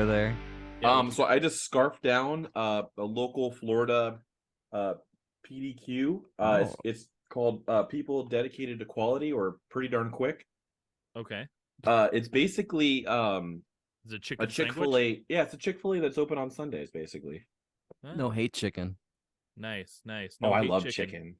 over there? So I just scarfed down a local Florida PDQ. It's called People Dedicated to Quality, or Pretty Darn Quick. Okay. It's basically Is it chicken a Chick-fil-A. Yeah, it's a Chick-fil-A that's open on Sundays, basically. No hate chicken. Nice. No, I love chicken.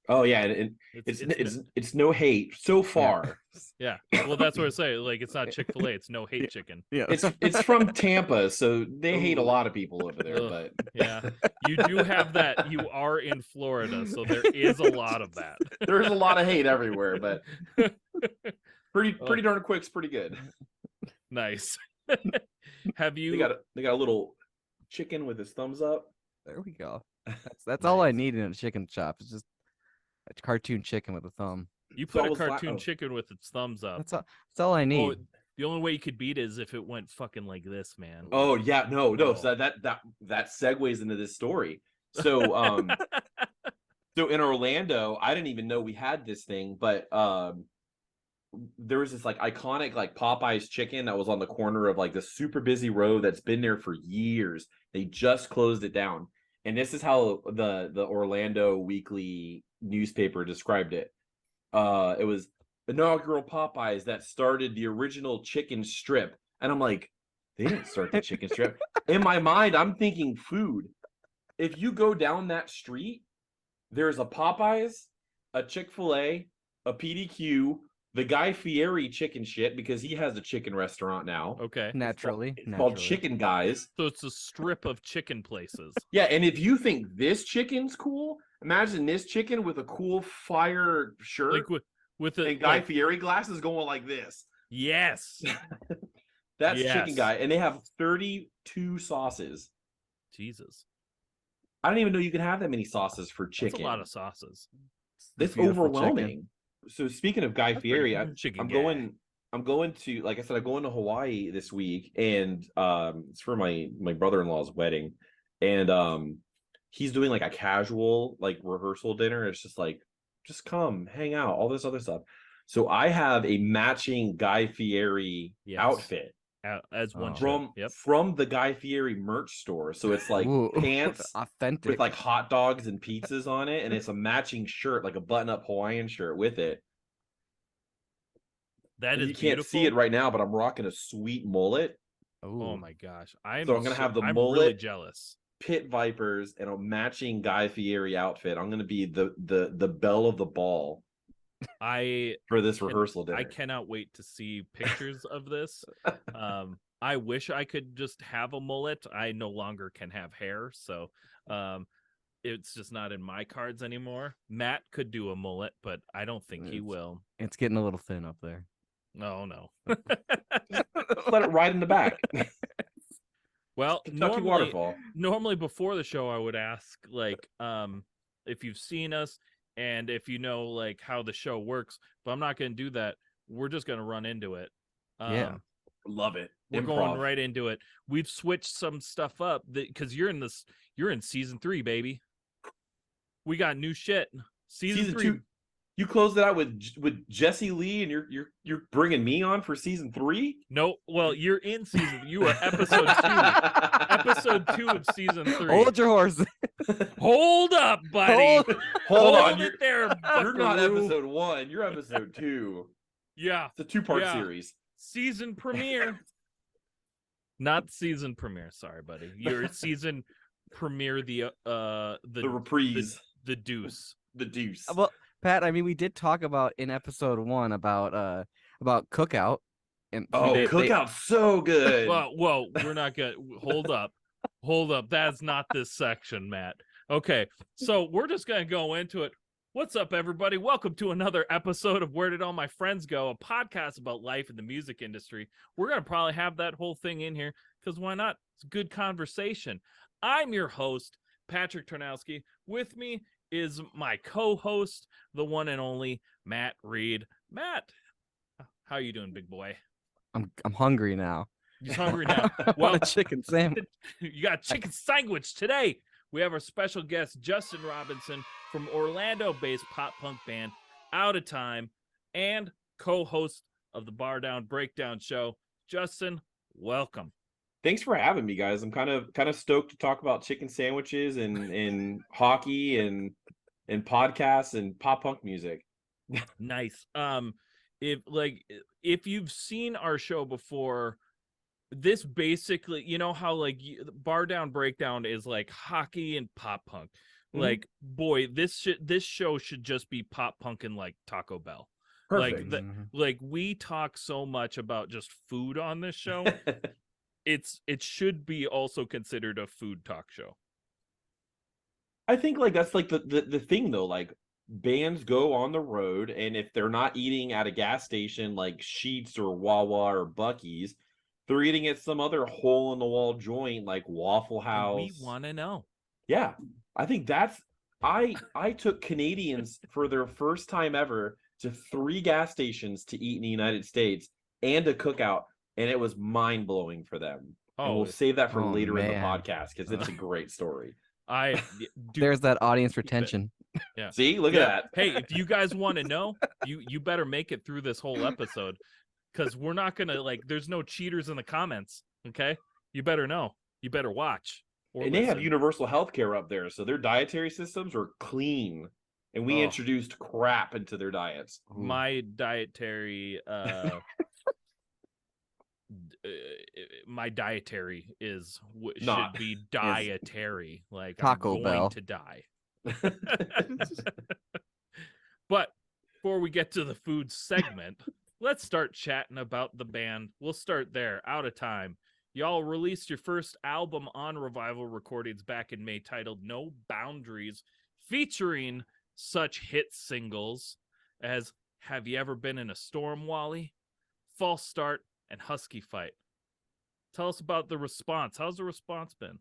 Oh yeah, and it's no hate so far. Yeah. Well, that's what I say. Like, it's not Chick-fil-A. It's no hate chicken. Yeah. It's from Tampa, so they hate a lot of people over there. But yeah, you do have that. You are in Florida, so there is a lot of that. There's a lot of hate everywhere, but pretty darn quick's pretty good. Nice. Have you? They got a little chicken with his thumbs up. There we go. That's all I need in a chicken shop. It's just a cartoon chicken with a thumb. You put a cartoon chicken with its thumbs up. That's all I need. The only way you could beat it is if it went fucking like this, man. Oh yeah, no. So that segues into this story. So so in Orlando, I didn't even know we had this thing, but there was this like iconic like Popeye's chicken that was on the corner of like the super busy road that's been there for years. They just closed it down. And this is how the Orlando Weekly newspaper described it. It was inaugural Popeyes that started the original chicken strip. And I'm like, they didn't start the chicken strip. In my mind, I'm thinking food. If you go down that street, there's a Popeyes, a Chick-fil-A, a PDQ, the Guy Fieri chicken shit, because he has a chicken restaurant now. Okay. Naturally. It's called Chicken Guys. So it's a strip of chicken places. Yeah, and if you think this chicken's cool, imagine this chicken with a cool fire shirt. Like with a and Guy Fieri glasses going like this. Yes. That's Chicken Guy. And they have 32 sauces. Jesus. I don't even know you can have that many sauces for chicken. That's a lot of sauces. It's overwhelming. Chicken. So speaking of Guy Fieri, I'm going to, like I said, I'm going to Hawaii this week, and it's for my brother-in-law's wedding, and he's doing like a casual like rehearsal dinner. It's just like, just come hang out, all this other stuff. So I have a matching Guy Fieri outfit as one from the Guy Fieri merch store. So it's like pants authentic with like hot dogs and pizzas on it, and it's a matching shirt, like a button-up Hawaiian shirt with it. That is you can't see it right now, but I'm rocking a sweet mullet. Oh my gosh. I'm gonna have the mullet, really jealous. Pit Vipers, and a matching Guy Fieri outfit. I'm gonna be the belle of the ball. For this rehearsal dinner. I cannot wait to see pictures of this. I wish I could just have a mullet. I no longer can have hair, so it's just not in my cards anymore. Matt could do a mullet, but I don't think he will. It's getting a little thin up there. No. Let it ride in the back. Well, Kentucky waterfall. Normally before the show, I would ask like if you've seen us and if you know like how the show works, but I'm not going to do that. We're just going to run into it. Love it. We're going right into it. We've switched some stuff up because you're in season 3, baby. We got new shit. Season 3. 2. You closed it out with Jesse Lee, and you're bringing me on for season 3? No, well, you're in season. You are episode 2. Episode 2 of season 3. Hold your horse. Hold up, buddy. Hold on. It there. You're not episode 1. You're episode 2. Yeah, it's a 2-part series. Season premiere. Not season premiere. Sorry, buddy. Your season premiere. The reprise. The deuce. The deuce. Well, Pat, I mean, we did talk about in episode 1 about Cookout. And Cookout's so good. Well, we're not gonna hold up. That's not this section, Matt. Okay, so we're just gonna go into it. What's up, everybody? Welcome to another episode of Where Did All My Friends Go? A podcast about life in the music industry. We're gonna probably have that whole thing in here because why not? It's a good conversation. I'm your host, Patrick Tarnowski. With me is my co-host, the one and only Matt Reed. Matt, how you doing, big boy? I'm hungry now. He's hungry now. Well, a chicken sandwich. You got chicken sandwich today. We have our special guest, Justin Robertson, from Orlando-based pop punk band Outatime, and co-host of the Bardown Breakdown show. Justin, welcome. Thanks for having me, guys. I'm kind of stoked to talk about chicken sandwiches and hockey and podcasts and pop punk music. Nice. If you've seen our show before, this basically, you know how like Bardown Breakdown is like hockey and pop punk. Like, boy, this show should just be pop punk and like Taco Bell. Perfect. Like we talk so much about just food on this show. It should be also considered a food talk show. I think like that's like the thing though, like bands go on the road, and if they're not eating at a gas station like Sheetz or Wawa or Buc-ee's, they're eating at some other hole in the wall joint like Waffle House. And we want to know. Yeah, I think that's I took Canadians for their first time ever to 3 gas stations to eat in the United States and a cookout, and it was mind blowing for them. And we'll save that for later in the podcast because it's a great story. There's that audience retention. Yeah. See, look at that. Hey, if you guys want to know, you better make it through this whole episode, because we're not gonna there's no cheaters in the comments. Okay, you better know. You better watch. And they have universal health care up there, so their dietary systems are clean. And we introduced crap into their diets. My dietary my dietary should be dietary. Like Taco I'm going Bell. to die. But before we get to the food segment, let's start chatting about the band. We'll start there. Outatime. Y'all released your first album on Revival Recordings back in May, titled No Boundaries, featuring such hit singles as Have You Ever Been in a Storm, Wally, False Start, and Husky Fight. Tell us about the response. How's the response been?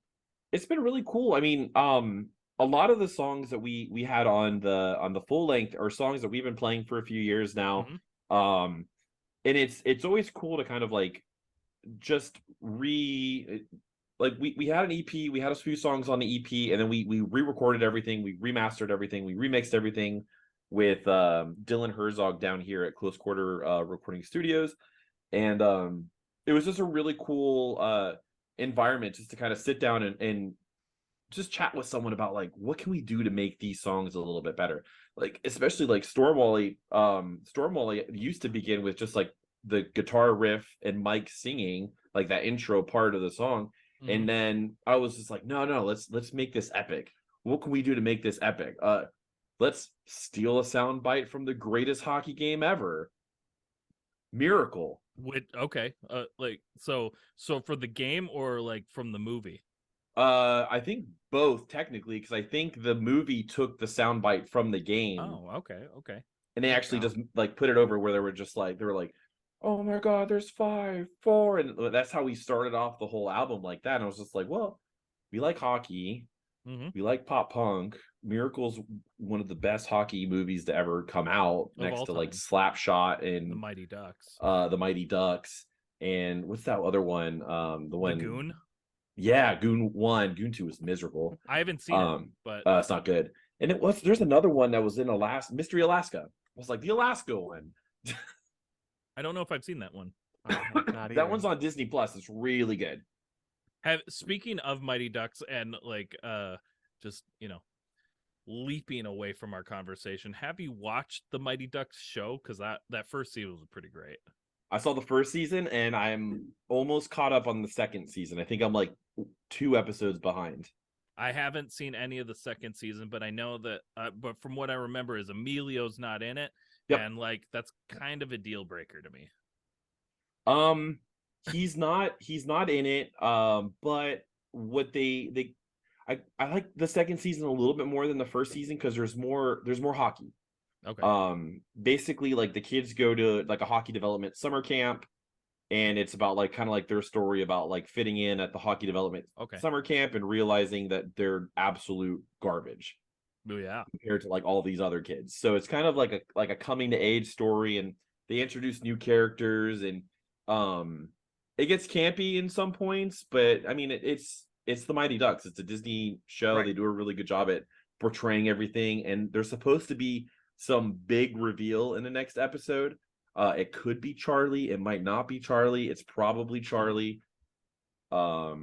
It's been really cool. I mean, a lot of the songs that we had on the full length are songs that we've been playing for a few years now. And it's always cool to kind of like just we had an EP, we had a few songs on the EP, and then we re-recorded everything, we remastered everything, we remixed everything with Dylan Herzog down here at Close Quarter Recording Studios. And it was just a really cool environment just to kind of sit down and just chat with someone about like what can we do to make these songs a little bit better. Like especially like Stormwally used to begin with just like the guitar riff and Mike singing like that intro part of the song. And then I was just like, no, let's make this epic. What can we do to make this epic? Let's steal a sound bite from the greatest hockey game ever, Miracle. So for the game or like from the movie? I think both technically, because I think the movie took the sound bite from the game. Oh, okay. And they actually just like put it over where they were like, oh my God, there's 5, 4. And that's how we started off the whole album like that. And I was just like, well, we like hockey. We like pop punk. Miracle's one of the best hockey movies to ever come out, next to like Slapshot and The Mighty Ducks. The Mighty Ducks. And what's that other one? The one Goon? Yeah, Goon 1. Goon 2 was miserable. I haven't seen it, but it's not good. And there's another one that was in Mystery Alaska. It was like the Alaska one. I don't know if I've seen that one. That one's on Disney Plus. It's really good. Speaking of Mighty Ducks and like just leaping away from our conversation, have you watched the Mighty Ducks show? Because that first season was pretty great. I saw the first season and I'm almost caught up on the second season. I think I'm like 2 episodes behind. I haven't seen any of the second season, but I know that but from what I remember is Emilio's not in it. Yep. And like that's kind of a deal breaker to me. He's not in it. But what I like the second season a little bit more than the first season because there's more hockey. Okay. Basically like the kids go to like a hockey development summer camp, and it's about like kind of like their story about like fitting in at the hockey development summer camp and realizing that they're absolute garbage. Oh, yeah. Compared to like all these other kids. So it's kind of like a coming to age story, and they introduce new characters, and it gets campy in some points, but I mean it's the Mighty Ducks. It's a Disney show. Right. They do a really good job at portraying everything, and there's supposed to be some big reveal in the next episode. It could be Charlie, it might not be Charlie, it's probably Charlie. I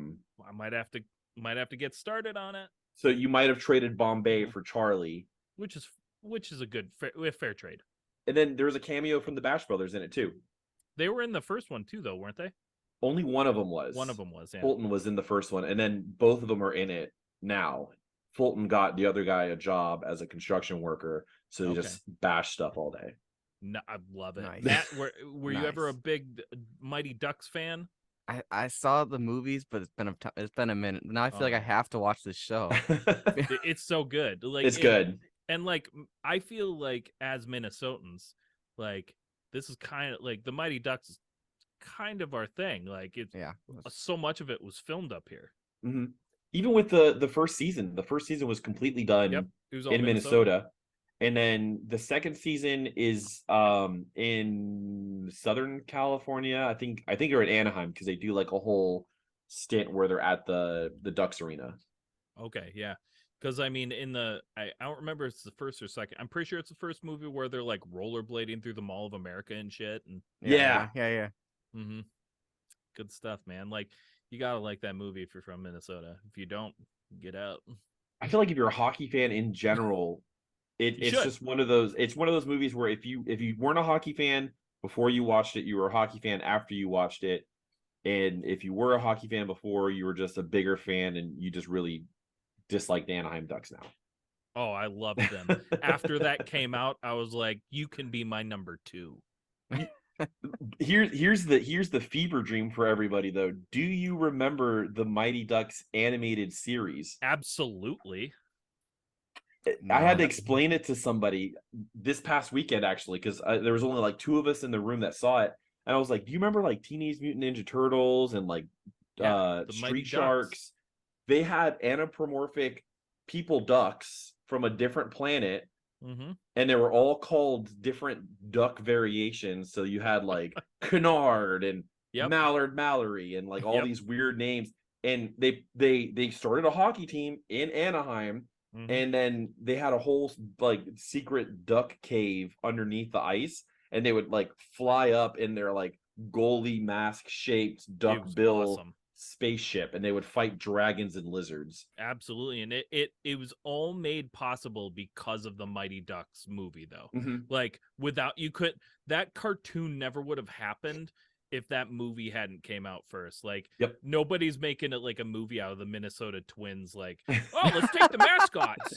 might have to get started on it, So you might have traded Bombay for Charlie. which is a good fair trade. And then there's a cameo from the Bash Brothers in it too. They were in the first one too, though, weren't they? Only one of them was. One of them was. Yeah. Fulton was in the first one, and then both of them are in it now. Fulton got the other guy a job as a construction worker, so he just bash stuff all day. No, I love it. Nice. Matt, were you ever a Nice. big Mighty Ducks fan? I saw the movies, but it's been a minute. Now I feel like I have to watch this show. It's so good. Like It's good. And like I feel like as Minnesotans, like this is kind of like the Mighty Ducks is kind of our thing. Like it's so much of it was filmed up here. Mm-hmm. Even with the first season was completely done It was all in Minnesota. And then the second season is in Southern California. I think they're in Anaheim because they do like a whole stint where they're at the Ducks arena. Okay, yeah. Because I mean, I don't remember if it's the first or second. I'm pretty sure it's the first movie where they're like rollerblading through the Mall of America and shit. And Yeah. Mm-hmm. Good stuff, man. Like you gotta like that movie if you're from Minnesota. If you don't, get out. I feel like if you're a hockey fan in general, it's just one of those. It's one of those movies where if you weren't a hockey fan before you watched it, you were a hockey fan after you watched it, and if you were a hockey fan before, you were just a bigger fan, and you just really dislike the Anaheim Ducks now. Oh, I loved them. After that came out, I was like, you can be my number 2. Here's the fever dream for everybody though. Do you remember the Mighty Ducks animated series? Absolutely. I had to explain it to somebody this past weekend actually, because there was only like 2 of us in the room that saw it, and I was like, do you remember like Teenage Mutant Ninja Turtles and like Street Sharks? They had anthropomorphic people ducks from a different planet. Mm-hmm. And they were all called different duck variations. So you had like Canard and Mallard Mallory and like all these weird names. And they started a hockey team in Anaheim. Mm-hmm. And then they had a whole like secret duck cave underneath the ice. And they would like fly up in their like goalie mask shaped duck bill spaceship, and they would fight dragons and lizards. Absolutely. And it was all made possible because of the Mighty Ducks movie though. Mm-hmm. Like that cartoon never would have happened if that movie hadn't came out first. Like nobody's making it like a movie out of the Minnesota Twins, like, oh, let's take the mascots,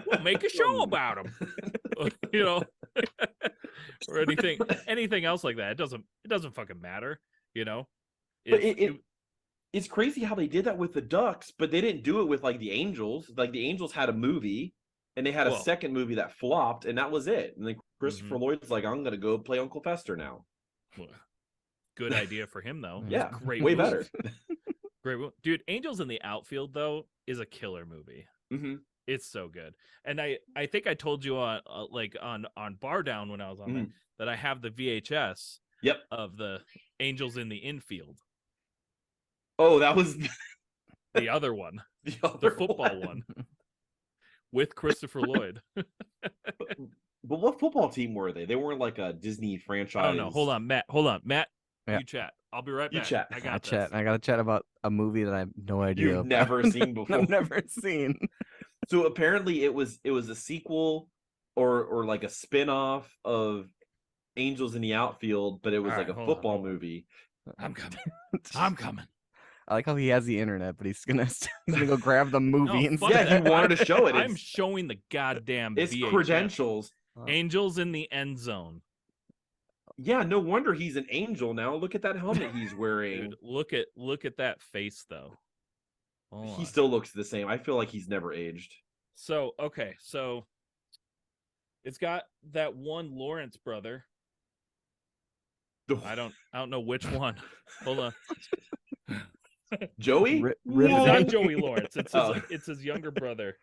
we'll make a show about them. You know. Or anything else like that. It doesn't fucking matter, you know. It's crazy how they did that with the Ducks, but they didn't do it with like the Angels. Like the Angels had a movie, and they had a second movie that flopped, and that was it. And then Christopher Lloyd's like, I'm gonna go play Uncle Fester now. Good idea for him though. Yeah, great, way movie. better. Great, dude. Angels in the Outfield though is a killer movie. Mm-hmm. It's so good. And I think I told you on on Bardown when I was on that I have the VHS of the Angels in the Infield. Oh, that was the other one. The football one. With Christopher Lloyd. But what football team were they? They weren't like a Disney franchise. I don't know. Hold on, Matt. Yeah. You chat. I'll be right back. You chat. I got this. chat. I got to chat about a movie that I have no idea. You've never seen before. I've never seen. So apparently it was a sequel or like a spin-off of Angels in the Outfield, but it was like a football movie. I'm coming. I like how he has the internet, but he's gonna go grab the movie instead. Yeah, he wanted to show it. I'm showing the goddamn it's VHS. Credentials. Angels in the End Zone. Yeah, no wonder he's an angel now. Look at that helmet he's wearing. Dude, look at that face though. He still looks the same. I feel like he's never aged. So it's got that one Lawrence brother. I don't know which one. Hold on. Joey? It's not Joey Lawrence. It's his younger brother.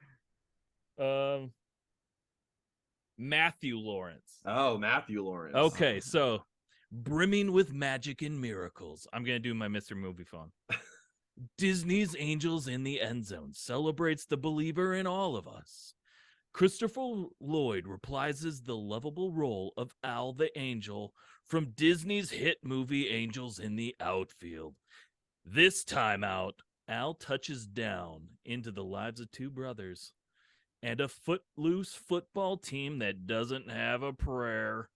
Matthew Lawrence. Oh, Matthew Lawrence. Okay, so brimming with magic and miracles. I'm gonna do my Mr. Movie phone. Disney's Angels in the End Zone celebrates the believer in all of us. Christopher Lloyd reprises the lovable role of Al the Angel from Disney's hit movie Angels in the Outfield. This time out, Al touches down into the lives of two brothers and a footloose football team that doesn't have a prayer.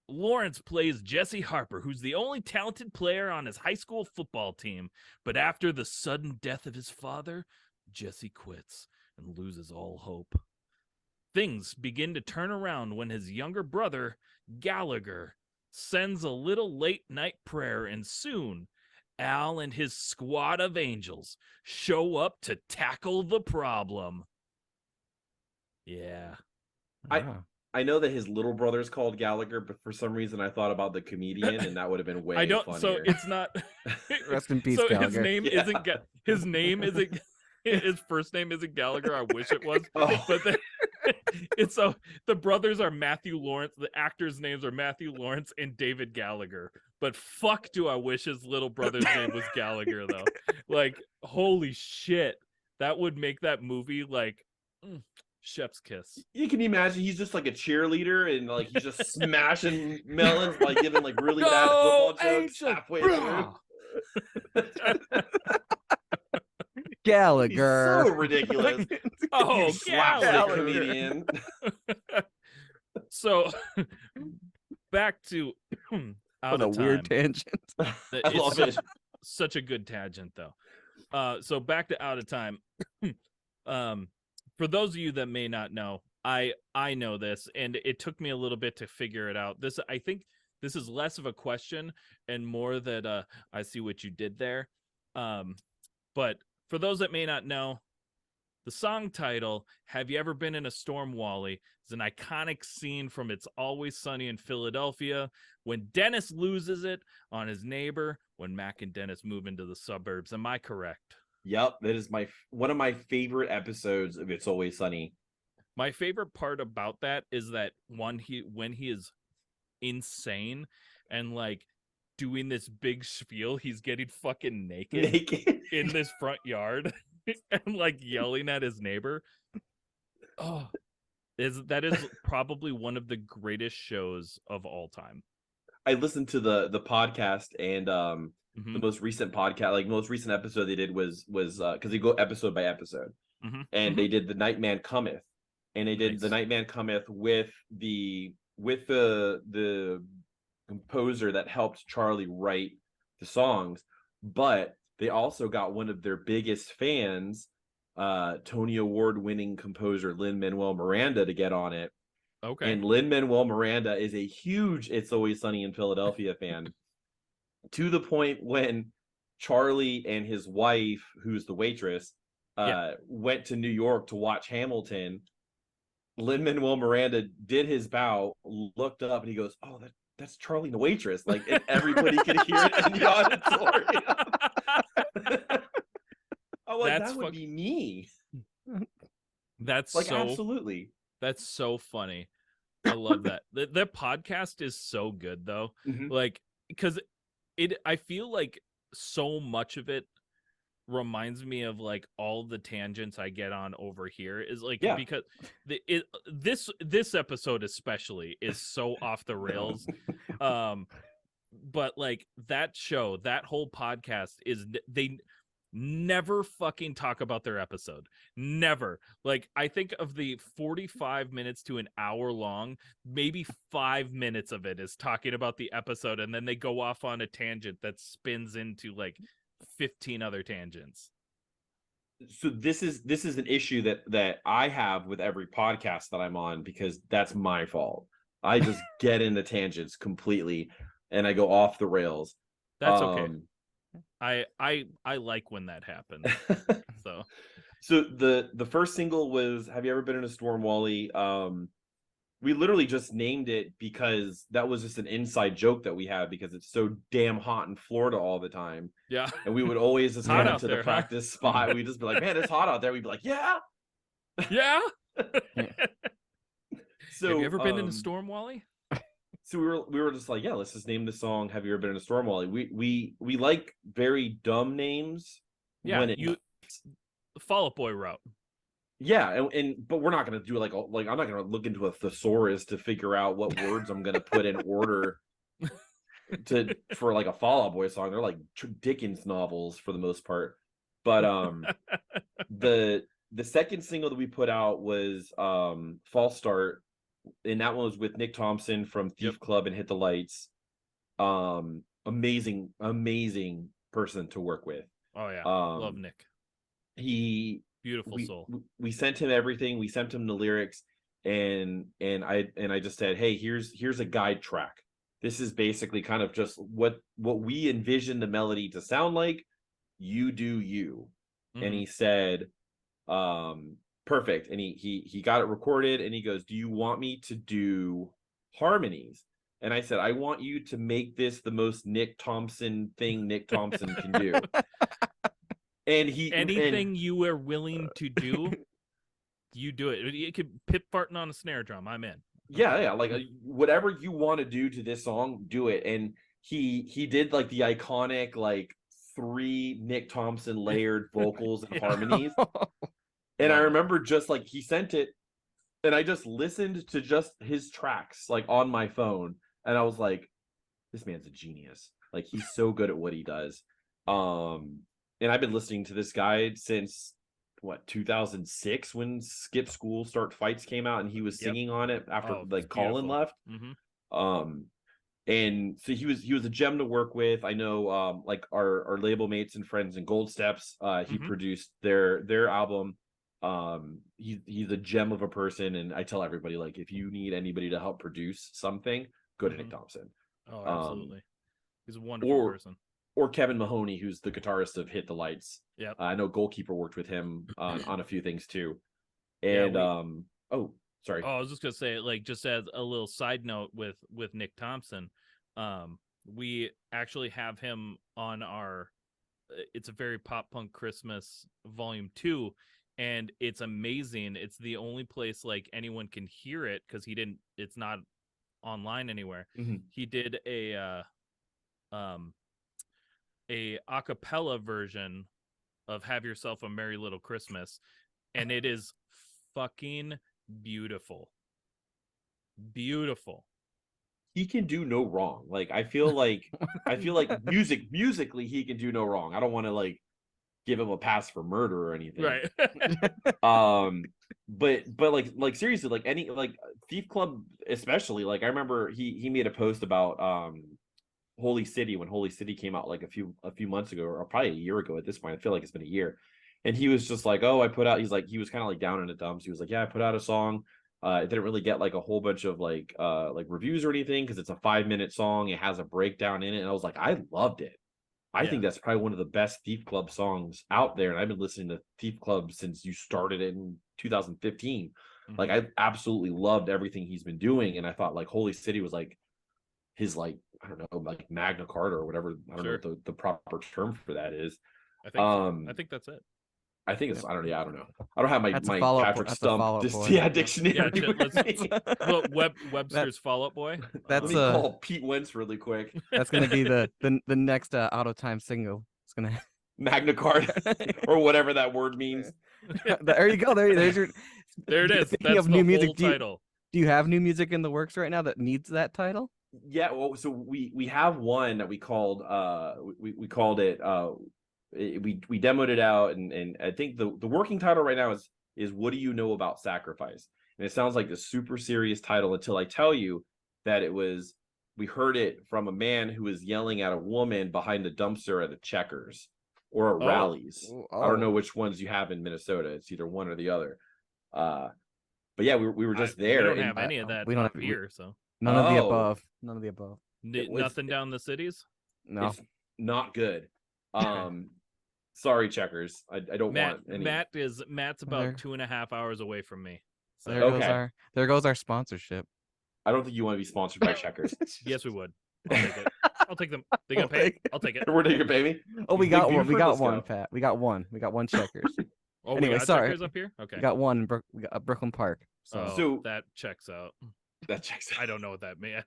Lawrence plays Jesse Harper, who's the only talented player on his high school football team. But after the sudden death of his father, Jesse quits and loses all hope. Things begin to turn around when his younger brother, Gallagher, sends a little late-night prayer, and soon Al and his squad of angels show up to tackle the problem. Yeah. I know that his little brother's called Gallagher, but for some reason I thought about the comedian, and that would have been way funnier. So it's not. Rest in peace, so Gallagher. his name isn't. His name isn't. His first name isn't Gallagher. I wish it was. Oh. But it's so the brothers are Matthew Lawrence. The actors' names are Matthew Lawrence and David Gallagher. But fuck, do I wish his little brother's name was Gallagher though? Like, holy shit, that would make that movie like chef's kiss. You can imagine he's just like a cheerleader and like he's just smashing melons by giving like really bad football jokes halfway through. Gallagher. He's so ridiculous. Oh, You slapstick comedian. So back to What a weird tangent. I love it. Such a good tangent though. So back to Out of Time. For those of you that may not know, I know this, and it took me a little bit to figure it out. I think this is less of a question and more that I see what you did there. But for those that may not know, the song title, Have You Ever Been in a Storm, Wally, is an iconic scene from It's Always Sunny in Philadelphia when Dennis loses it on his neighbor when Mac and Dennis move into the suburbs. Am I correct? Yep, that is one of my favorite episodes of It's Always Sunny. My favorite part about that is that when he is insane and like doing this big spiel, he's getting fucking naked in this front yard and like yelling at his neighbor. Oh, that is probably one of the greatest shows of all time. I listened to the podcast, and the most recent podcast, like most recent episode they did was because they go episode by episode, and they did The Nightman Cometh, and they did The Nightman Cometh with the composer that helped Charlie write the songs, but they also got one of their biggest fans, Tony Award-winning composer Lin-Manuel Miranda, to get on it. Okay. And Lin-Manuel Miranda is a huge It's Always Sunny in Philadelphia fan, to the point when Charlie and his wife, who's the waitress, went to New York to watch Hamilton. Lin-Manuel Miranda did his bow, looked up, and he goes, "Oh, that's Charlie and the waitress." Like, and everybody could hear it in the auditorium. Oh, like, that would be me. That's like, so absolutely. That's so funny. I love that. Their podcast is so good though. Like, because I feel like so much of it reminds me of like all the tangents I get on over here is like, because this episode especially is so off the rails. But like that show, that whole podcast they never fucking talk about their episode. Never. Like, I think of the 45 minutes to an hour long, maybe 5 minutes of it is talking about the episode, and then they go off on a tangent that spins into like 15 other tangents. So this is an issue that I have with every podcast that I'm on, because that's my fault. I just get into tangents completely and I go off the rails. That's okay. I like when that happens. So the first single was Have You Ever Been in a Storm, Wally? We literally just named it because that was just an inside joke that we have, because it's so damn hot in Florida all the time. Yeah. And we would always just come into the practice spot. We'd just be like, "Man, it's hot out there." We'd be like, "Yeah." Yeah. So have you ever been in a storm, Wally? So we were just like, yeah, let's just name the song "Have You Ever Been in a Storm, Wally?" We like very dumb names. Yeah, Fall Out Boy route. Yeah, but we're not gonna do like I'm not gonna look into a thesaurus to figure out what words I'm gonna put in order. for like a Fall Out Boy song. They're like Dickens novels for the most part. But the second single that we put out was False Start, and that one was with Nick Thompson from Thief Club and Hit the Lights. Amazing person to work with. Oh yeah, love Nick. Beautiful soul. We sent him everything. We sent him the lyrics, and I just said, hey, here's a guide track. This is basically kind of just what we envision the melody to sound like. You do you. And he said, perfect. And he got it recorded, and he goes, do you want me to do harmonies? And I said, I want you to make this the most Nick Thompson thing Nick Thompson can do. And anything you were willing to do, you do it. You could pip farting on a snare drum. I'm in. Yeah, like whatever you want to do to this song, do it. And he did like the iconic like 3 Nick Thompson layered vocals and harmonies. And I remember just like he sent it, and I just listened to just his tracks like on my phone, and I was like, this man's a genius. Like, he's so good at what he does. And I've been listening to this guy since 2006 when Skip School Start Fights came out, and he was singing on it after like Colin left. And so he was a gem to work with. I know like our label mates and friends in Gold Steps, he produced their album. He's a gem of a person, and I tell everybody, like, if you need anybody to help produce something, go to Nick Thompson. Oh, absolutely. He's a wonderful person. Or Kevin Mahoney, who's the guitarist of Hit the Lights. Yeah, I know Goalkeeper worked with him on a few things too. And sorry. Oh, I was just gonna say, like, just as a little side note with Nick Thompson, we actually have him on our It's a Very Pop Punk Christmas Volume 2, and it's amazing. It's the only place like anyone can hear it because it's not online anywhere. He did a acapella version of Have Yourself a Merry Little Christmas, and it is fucking beautiful. He can do no wrong. Like, I feel like musically he can do no wrong. I don't want to like give him a pass for murder or anything. Right. But like seriously, like any like Thief Club especially, like I remember he made a post about Holy City when Holy City came out like a few months ago, or probably a year ago at this point. I feel like it's been a year. And he was just like, oh, he was kind of like down in the dumps. He was like, yeah, I put out a song. It didn't really get like a whole bunch of like reviews or anything because it's a 5-minute song. It has a breakdown in it. And I was like, I loved it. I think that's probably one of the best Thief Club songs out there. And I've been listening to Thief Club since you started in 2015. Like, I absolutely loved everything he's been doing. And I thought like Holy City was like his, like, I don't know, like Magna Carta or whatever. I don't know what the proper term for that is. I think I think that's it. I think it's, I don't know. I don't have my Patrick Stump dictionary. Webster's Fall Out Boy. Let me call Pete Wentz really quick. That's gonna be the next Outatime single. It's gonna Magna Carta or whatever that word means. There you go. There's your. There it is. That's the new music title. Do you have new music in the works right now that needs that title? Yeah. Well, so we have one that we called we called it we demoed it out, and I think the working title right now is What Do You Know About Sacrifice? And it sounds like a super serious title until I tell you that we heard it from a man who was yelling at a woman behind the dumpster at a Checkers or at rallies. I don't know which ones you have in Minnesota. It's either one or the other. But yeah, we were just there. We don't have any of that. We don't have here, so none of the above. None of the above. Nothing down the cities. No, it's not good. Sorry, Checkers. I don't want any. Matt's about 2.5 hours away from me. So there goes our sponsorship. I don't think you want to be sponsored by Checkers. Yes, we would. I'll take it. I'll take them. They gonna pay. I'll take it. We're gonna pay me. Oh, we got one. We got one, Pat. We got one. We got one Checkers. Oh, anyway, we got sorry. Checkers up here. Okay. We got one. We got Brooklyn Park. So that checks out. That checks out. I don't know what that means.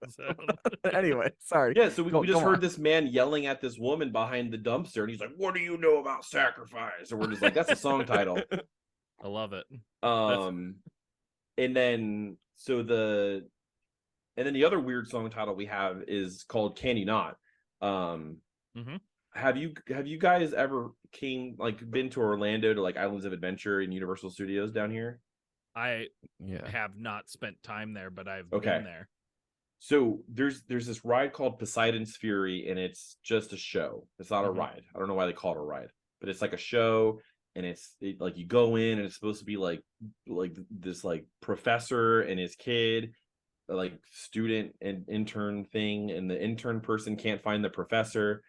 Anyway, sorry. Yeah, so we just heard this man yelling at this woman behind the dumpster, and he's like, "What do you know about sacrifice?" And we're just like, "That's a song title." I love it. And then so And then the other weird song title we have is called Can You Not. Mm-hmm. Have you guys ever been to Orlando to like Islands of Adventure and Universal Studios down here? I Yeah. have not spent time there, but I've Okay. been there. So there's this ride called Poseidon's Fury, and it's just a show. It's not a ride. I don't know why they call it a ride, but it's like a show, and like you go in, and it's supposed to be like this like professor and his kid, like student and intern thing, and the intern person can't find the professor.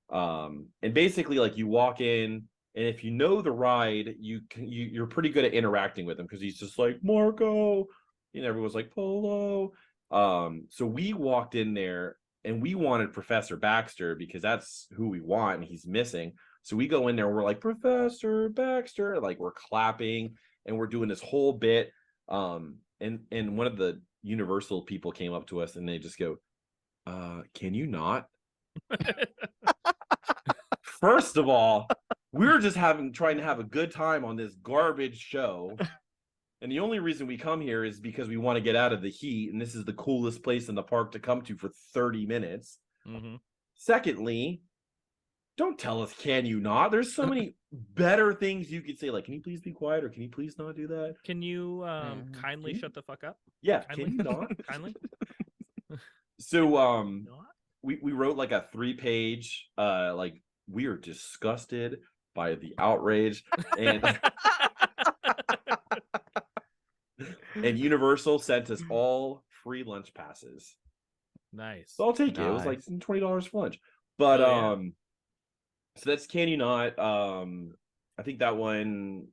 And basically like you walk in, and if you know the ride, you're pretty good at interacting with him because he's just like Marco, and everyone's like Polo. So we walked in there and we wanted Professor Baxter because that's who we want, and he's missing. So we go in there and we're like, Professor Baxter, like we're clapping and we're doing this whole bit. And one of the Universal people came up to us and they just go, can you not? First of all, we were just trying to have a good time on this garbage show. And the only reason we come here is because we want to get out of the heat, and this is the coolest place in the park to come to for 30 minutes. Mm-hmm. Secondly, don't tell us, can you not? There's so many better things you could say, like, can you please be quiet, or can you please not do that? Can you kindly shut the fuck up? Yeah, kindly? Can you not? Kindly? So we wrote like a 3-page, like, we are disgusted by the outrage, and and Universal sent us all free lunch passes. Nice. So I'll take it. It was like $20 for lunch. But so that's Can You Not. I think that one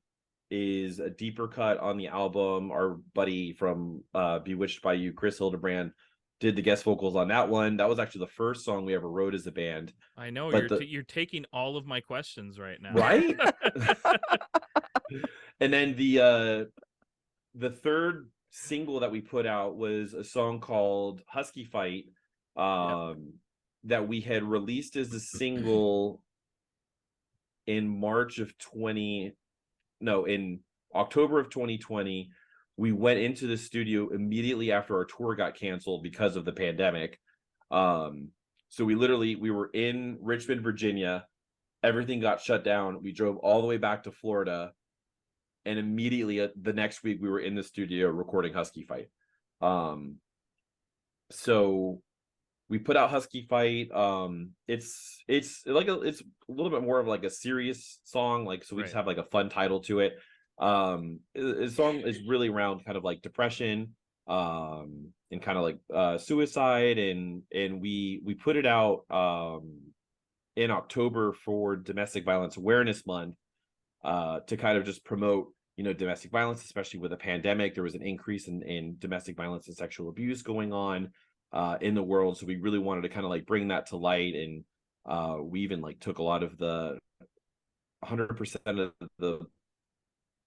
is a deeper cut on the album. Our buddy from Bewitched by You, Chris Hildebrand, did the guest vocals on that one. That was actually the first song we ever wrote as a band. I know, but you're taking all of my questions right now. Right? And then the third single that we put out was a song called Husky Fight, that we had released as a single in October of 2020. We went into the studio immediately after our tour got canceled because of the pandemic. So we were in Richmond, Virginia. Everything got shut down. We drove all the way back to Florida. And immediately the next week we were in the studio recording Husky Fight. So we put out Husky Fight. It's a little bit more of like a serious song. Like, so we just have like a fun title to it. The song is really around kind of like depression, and kind of like suicide, and we put it out in October for Domestic Violence Awareness Month, to kind of just promote, domestic violence, especially with a pandemic. There was an increase in domestic violence and sexual abuse going on in the world. So we really wanted to kind of like bring that to light. And we even like took a lot of the 100% of the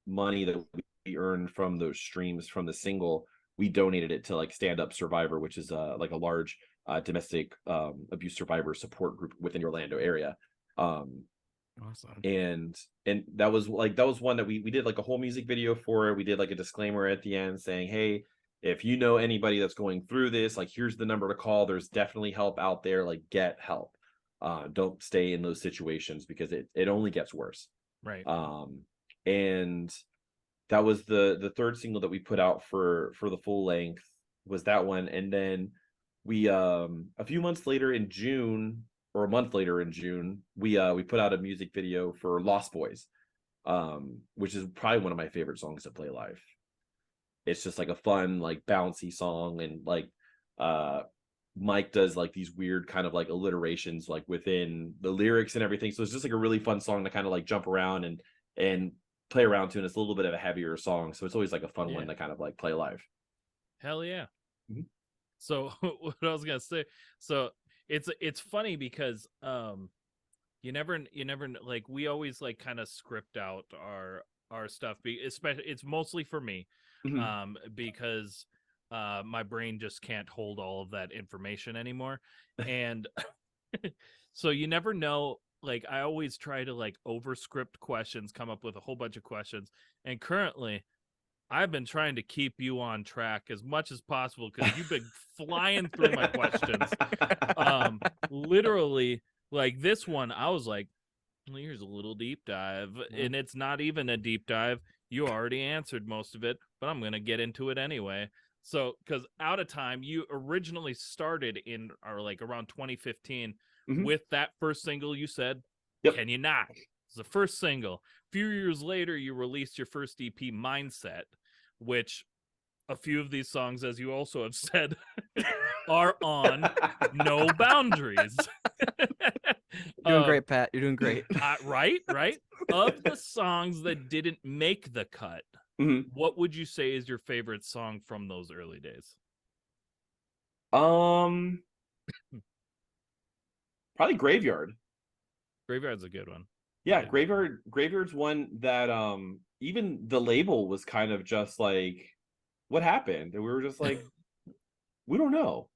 money that we earned from those streams from the single. We donated it to like Stand Up Survivor, which is like a large domestic abuse survivor support group within the Orlando area. Awesome. And that was one that we did like a whole music video for it. We did like a disclaimer at the end saying, hey, if you know anybody that's going through this, like, here's the number to call. There's definitely help out there. Like, get help. Don't stay in those situations because it only gets worse. Right. And that was the third single that we put out for the full length, was that one. And then we a few months later in June, or a month later in June, we put out a music video for Lost Boys, which is probably one of my favorite songs to play live. It's just like a fun, like bouncy song, and like Mike does like these weird kind of like alliterations like within the lyrics and everything. So it's just like a really fun song to kind of like jump around and play around to, and it's a little bit of a heavier song. So it's always like a fun one to kind of like play live. Hell yeah. Mm-hmm. So what I was gonna say, so it's funny because you never like, we always like kind of script out our stuff, especially it's mostly for me, because my brain just can't hold all of that information anymore. And so you never know, like, I always try to like over script questions, come up with a whole bunch of questions, and currently I've been trying to keep you on track as much as possible because you've been flying through my questions. Literally, like this one, I was like, well, here's a little deep dive, and it's not even a deep dive. You already answered most of it, but I'm gonna get into it anyway. So, because Outatime, you originally started in or like around 2015 with that first single. You said, Yep. "Can you not?" It's the first single. A few years later, you released your first EP, Mindset, which a few of these songs, as you also have said, are on No Boundaries. You're doing great, Pat. You're doing great. Right. Of the songs that didn't make the cut, what would you say is your favorite song from those early days? Probably Graveyard. Graveyard's a good one. Yeah, Graveyard's one that even the label was kind of just like, what happened? And we were just like, we don't know.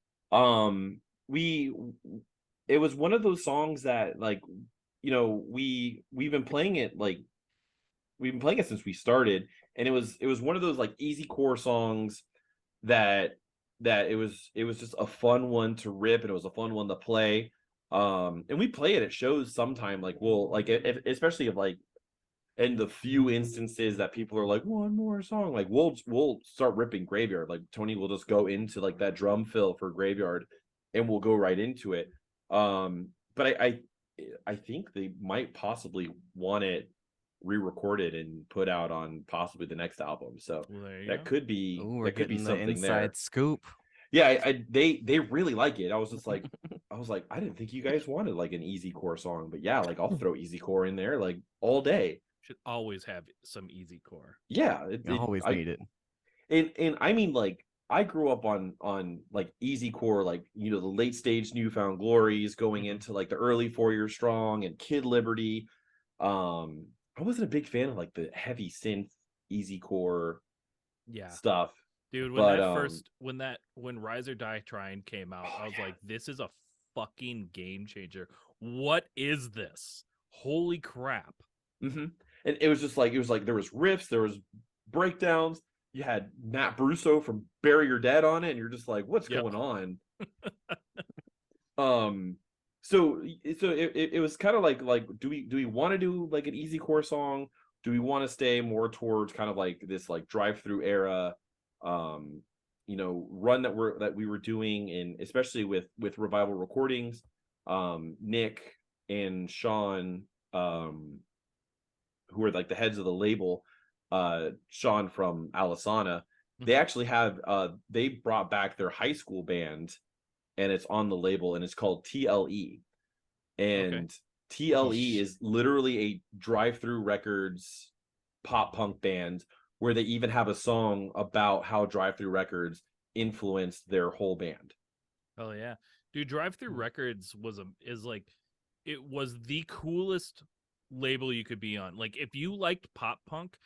It was one of those songs that, like, you know, we've been playing it since we started, and it was one of those like easy core songs that it was just a fun one to rip, and it was a fun one to play. And we play it at shows sometime, like we'll like especially if like in the few instances that people are like, one more song, like we'll start ripping Graveyard. Like Tony will just go into like that drum fill for Graveyard, and we'll go right into it. But I think they might possibly want it re-recorded and put out on possibly the next album. So that could be something inside there. scoop. Yeah, they really like it. I was like, I didn't think you guys wanted like an easy core song, but yeah, like I'll throw easy core in there like all day. Should always have some easy core. Yeah, always need it. And I mean, like, I grew up on like easy core, like, you know, the late stage Newfound Glories going into like the early 4 Year Strong and Kid Liberty. I wasn't a big fan of like the heavy synth easy core stuff. Dude, when Rise or Die Trying came out, I was like, this is a fucking game changer. What is this? Holy crap. And it was just like, there was riffs, there was breakdowns. You had Matt Brusso from Bury Your Dead on it, and you're just like, what's going on? So it was kind of like do we want to do like an easy core song? Do we want to stay more towards kind of like this like drive-through era you know, run that we were doing, and especially with Revival Recordings, Nick and Sean, who are like the heads of the label, Sean from Alisana, they actually have they brought back their high school band, and it's on the label, and it's called TLE. And TLE is literally a Drive-Through Records pop punk band, where they even have a song about how Drive-Through Records influenced their whole band. Oh yeah, dude, Drive-Through Records was the coolest label you could be on. Like, if you liked pop punk,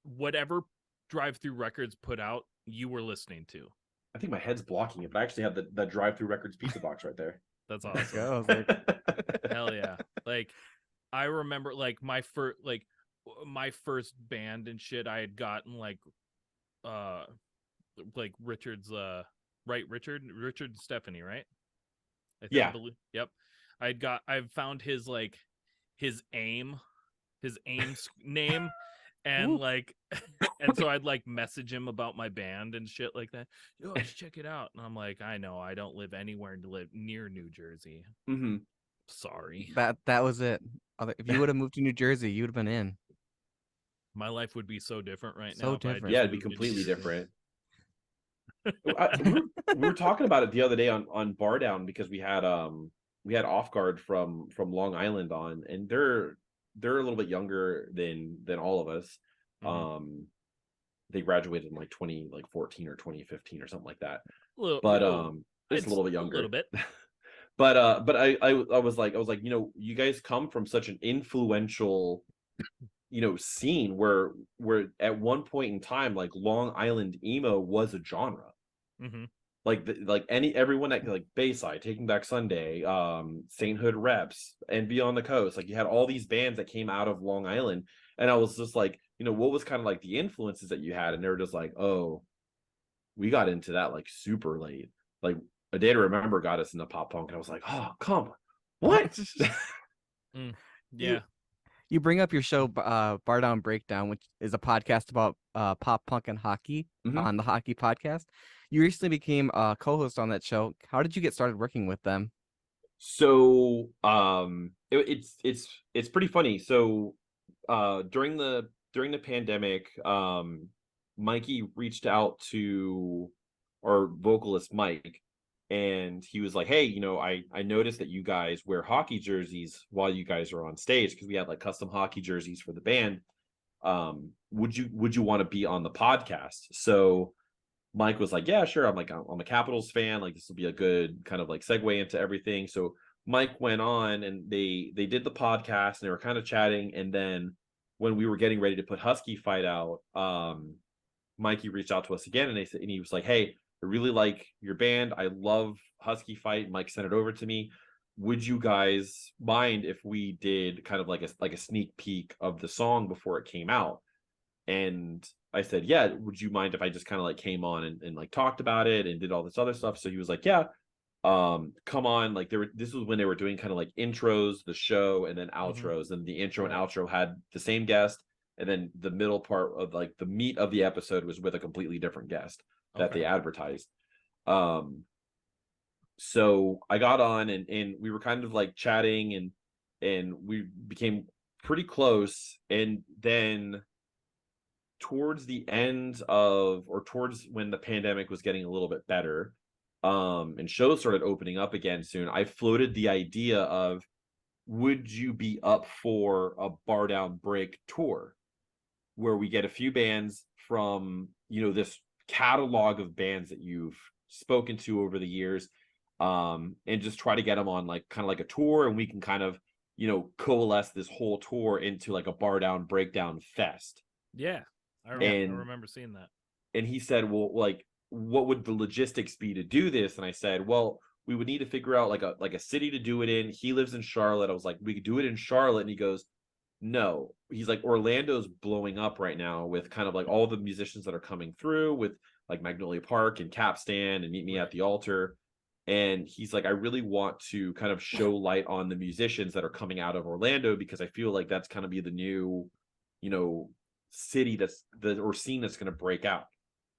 whatever Drive-Through Records put out, you were listening to. I think my head's blocking it, but I actually have the Drive-Through Records pizza box right there. That's awesome. I was like, hell yeah. Like, I remember like my first band and shit, I had gotten like Richard's Richard and Stephanie, right? Yeah. Yep. I found his AIM name, and like, and so I'd like message him about my band and shit like that. Yo, let's check it out. And I'm like, I know I don't live anywhere near New Jersey. Sorry. That was it. If you would have moved to New Jersey, you would have been in. My life would be so different right now. now. Different. Yeah, it'd be completely different. We were talking about it the other day on Bardown, because we had Off Guard from Long Island on, and they're a little bit younger than all of us. They graduated in like 2014 or 2015 or something like that. Just a little bit younger. A little bit. But I was like, you know, you guys come from such an influential, you know, scene where at one point in time, like, Long Island emo was a genre. Everyone that, like, Bayside, Taking Back Sunday, Sainthood Reps, and Beyond the Coast, like, you had all these bands that came out of Long Island, and I was just like, what was kind of like the influences that you had? And they were just like, oh, we got into that like super late. Like A Day to Remember got us into pop punk. And I was like, oh, come on. What? Yeah. You bring up your show, Bardown Breakdown, which is a podcast about pop punk and hockey on the Hockey Podcast. You recently became a co-host on that show. How did you get started working with them? So it's pretty funny. So during the pandemic, Mikey reached out to our vocalist Mike, and he was like, hey, I noticed that you guys wear hockey jerseys while you guys are on stage, because we had like custom hockey jerseys for the band. Would you want to be on the podcast? So Mike was like, yeah, sure. I'm a Capitals fan. Like, this will be a good kind of like segue into everything. So Mike went on, and they did the podcast, and they were kind of chatting. And then when we were getting ready to put Husky Fight out, Mikey reached out to us again, and he was like, hey, I really like your band. I love Husky Fight. Mike sent it over to me. Would you guys mind if we did kind of like a sneak peek of the song before it came out? And I said, yeah, would you mind if I just kind of like came on and like talked about it and did all this other stuff? So he was like, yeah, come on. Like this was when they were doing kind of like intros, the show, and then outros. And the intro and outro had the same guest. And then the middle part of like the meat of the episode was with a completely different guest that they advertised. So I got on, and we were kind of like chatting, and we became pretty close. And then towards the end of, or towards when the pandemic was getting a little bit better, and shows started opening up again soon, I floated the idea of, would you be up for a Bardown Break tour, where we get a few bands from, this catalog of bands that you've spoken to over the years, and just try to get them on like kind of like a tour, and we can kind of, coalesce this whole tour into like a Bardown Breakdown fest. Yeah. I remember seeing that. And he said, well, like, what would the logistics be to do this? And I said, well, we would need to figure out like a city to do it in. He lives in Charlotte. I was like, we could do it in Charlotte. And he goes, no. He's like, Orlando's blowing up right now with kind of like all the musicians that are coming through with like Magnolia Park and Capstan and Meet Me at the Altar. And he's like, I really want to kind of show light on the musicians that are coming out of Orlando, because I feel like that's kind of be the new, city or scene that's going to break out.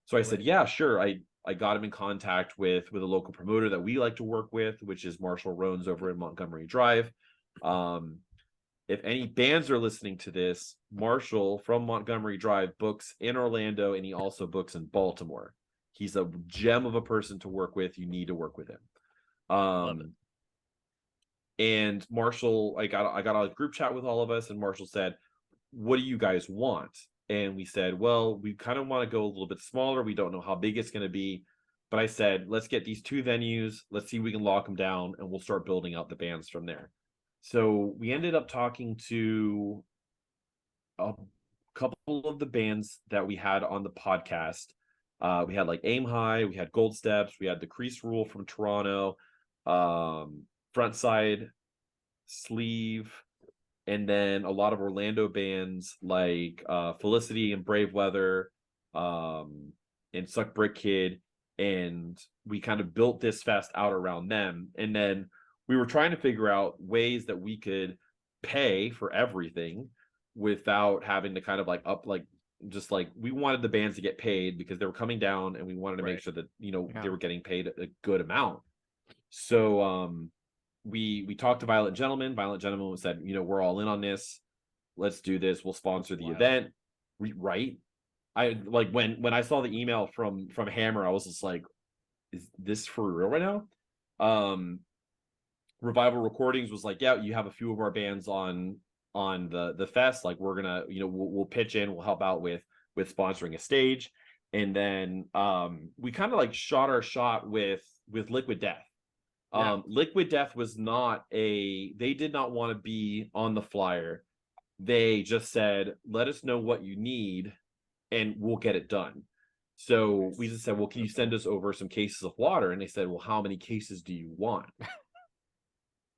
So I said, yeah, sure. I got him in contact with a local promoter that we like to work with, which is Marshall Roans over in Montgomery Drive. If any bands are listening to this, Marshall from Montgomery Drive books in Orlando, and he also books in Baltimore. He's a gem of a person to work with. You need to work with him. Love it. And Marshall, I got a group chat with all of us, and Marshall said, what do you guys want? And we said, well, we kind of want to go a little bit smaller. We don't know how big it's going to be. But I said, let's get these 2 venues. Let's see if we can lock them down, and we'll start building out the bands from there. So we ended up talking to a couple of the bands that we had on the podcast. We had like Aim High, we had Gold Steps, we had the Crease Rule from Toronto, Frontside, Sleeve, and then a lot of Orlando bands like Felicity and Brave Weather, and Suck Brick Kid. And we kind of built this fest out around them. And then we were trying to figure out ways that we could pay for everything without having to kind of like we wanted the bands to get paid because they were coming down, and we wanted to make sure that, they were getting paid a good amount. So, we talked to Violent Gentleman. Violent Gentleman said, we're all in on this. Let's do this. We'll sponsor the event. Right. I like when I saw the email from Hammer, I was just like, is this for real right now? Revival Recordings was like, yeah, you have a few of our bands on the fest. Like, we're gonna, we'll pitch in, we'll help out with sponsoring a stage. And then we kind of like shot our shot with Liquid Death. Liquid Death was they did not want to be on the flyer. They just said, let us know what you need and we'll get it done. So we just said, well, can you send us over some cases of water? And they said, well, how many cases do you want?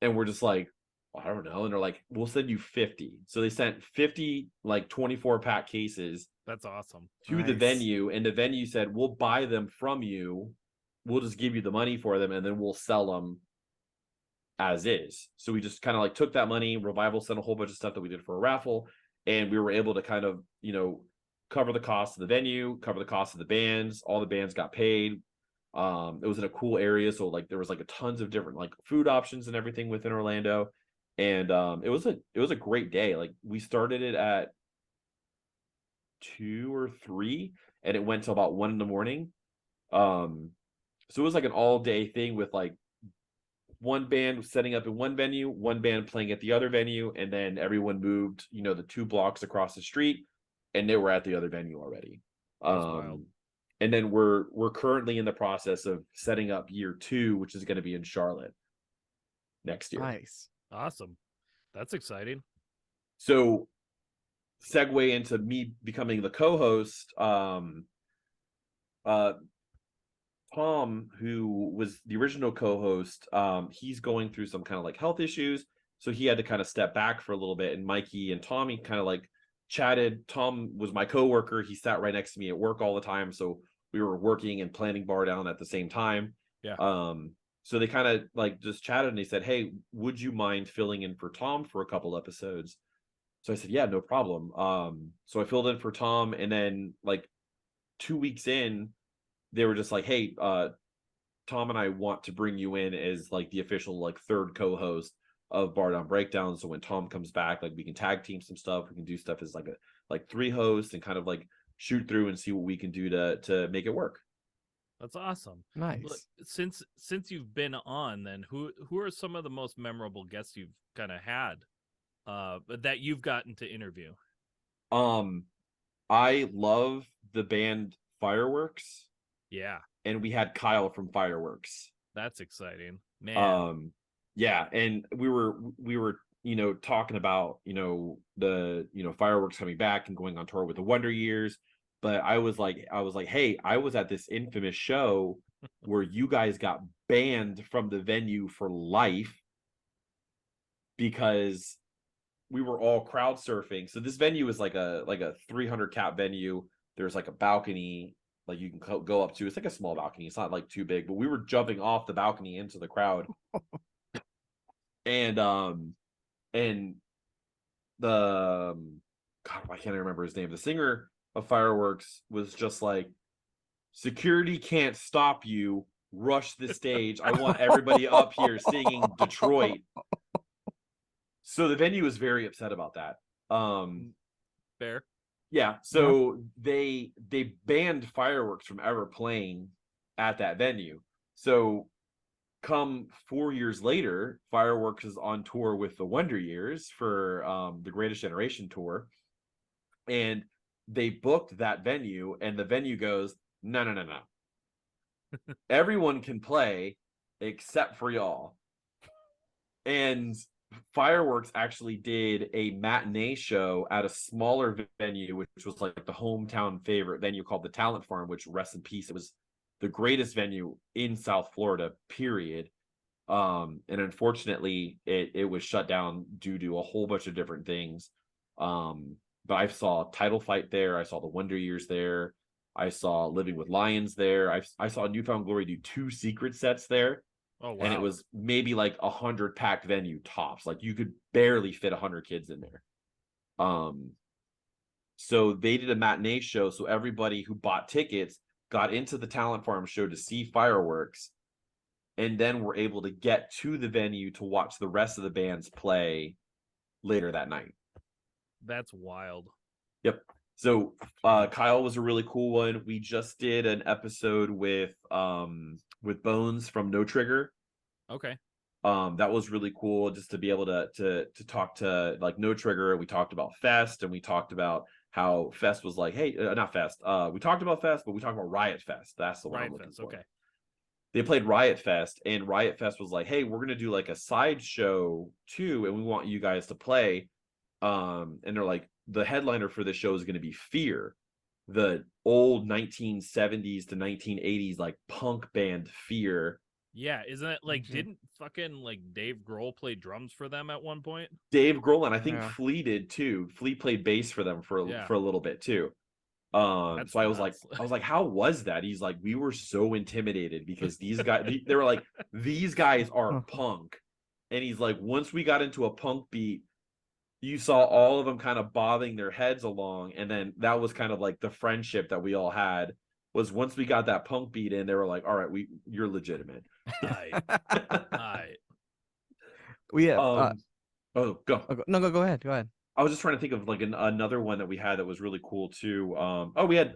And we're just like, I don't know. And they're like, we'll send you 50. So they sent 50 like 24-pack cases. That's awesome. To the venue, and the venue said, we'll buy them from you. We'll just give you the money for them, and then we'll sell them as is. So we just kind of like took that money. Revival sent a whole bunch of stuff that we did for a raffle, and we were able to kind of, cover the cost of the venue, cover the cost of the bands. All the bands got paid. It was in a cool area, so like there was like a tons of different like food options and everything within Orlando. And it was a great day. Like we started it at 2 or 3 and it went till about 1 a.m. So it was like an all-day thing with like one band setting up in one venue, one band playing at the other venue, and then everyone moved, the 2 blocks across the street, and they were at the other venue already. And then we're currently in the process of setting up year 2, which is going to be in Charlotte next year. Nice. Awesome. That's exciting. So segue into me becoming the co-host. Tom, who was the original co-host, he's going through some kind of like health issues, so he had to kind of step back for a little bit, and Mikey and Tommy kind of like chatted. Tom was my coworker. He sat right next to me at work all the time, so we were working and planning Bardown at the same time. So they kind of like just chatted, and they said, hey, would you mind filling in for Tom for a couple episodes? So I said, yeah, no problem. So I filled in for Tom, and then like 2 weeks in, they were just like, hey, Tom and I want to bring you in as like the official like 3rd co-host of Bardown Breakdown. So when Tom comes back, like we can tag team some stuff. We can do stuff as like 3 hosts and kind of like shoot through and see what we can do to make it work. That's awesome. Nice. Look, since you've been on, then who are some of the most memorable guests you've kind of had that you've gotten to interview? I love the band Fireworks. Yeah. And we had Kyle from Fireworks. That's exciting, man. Yeah, and we were talking about the Fireworks coming back and going on tour with the Wonder Years, but I was like, hey, I was at this infamous show where you guys got banned from the venue for life because we were all crowd surfing. So this venue is like a 300 cap venue. There's like a balcony like you can go up to. It's like a small balcony. It's not like too big, but we were jumping off the balcony into the crowd. And the God, I can't remember his name. The singer of Fireworks was just like, security can't stop you. Rush the stage. I want everybody up here singing Detroit. So the venue was very upset about that. Fair. Yeah, so they banned Fireworks from ever playing at that venue. So come 4 years later, Fireworks is on tour with the Wonder Years for the Greatest Generation tour. And they booked that venue, and the venue goes, no. Everyone can play except for y'all. And Fireworks actually did a matinee show at a smaller venue, which was like the hometown favorite venue called the Talent Farm, which, rest in peace, it was the greatest venue in South Florida, period. And unfortunately it was shut down due to a whole bunch of different things. But I saw Title Fight there. I saw the Wonder Years there. I saw Living with Lions there. I saw Newfound Glory do 2 secret sets there. Oh, wow. And it was maybe like 100 packed venue tops. Like you could barely fit 100 kids in there. So they did a matinee show. So everybody who bought tickets got into the Talent Farm show to see Fireworks, and then were able to get to the venue to watch the rest of the bands play later that night. That's wild. Yep. So Kyle was a really cool one. We just did an episode with Bones from No Trigger. Okay. That was really cool, just to be able to talk to like No Trigger. We talked about Fest, and we talked about how Fest was like, hey, not Fest. We talked about Fest, but we talked about Riot Fest. That's the one I'm looking for. Okay. They played Riot Fest, and Riot Fest was like, hey, we're gonna do like a side show too, and we want you guys to play. And they're like, the headliner for this show is going to be Fear, the old 1970s to 1980s like punk band Fear, Yeah, isn't it like didn't fucking like Dave Grohl play drums for them at one point? Dave Grohl, and I think Flea did too. Flea played bass for them for a little bit too. So I was like, how was that? He's like, we were so intimidated because these guys, they were like, these guys are punk. And he's like, once we got into a punk beat, you saw all of them kind of bobbing their heads along. And then that was kind of like the friendship that we all had, was once we got that punk beat in, they were like, all right, you're legitimate. Aye. We have go. No, go ahead. I was just trying to think of like another one that we had that was really cool too. We had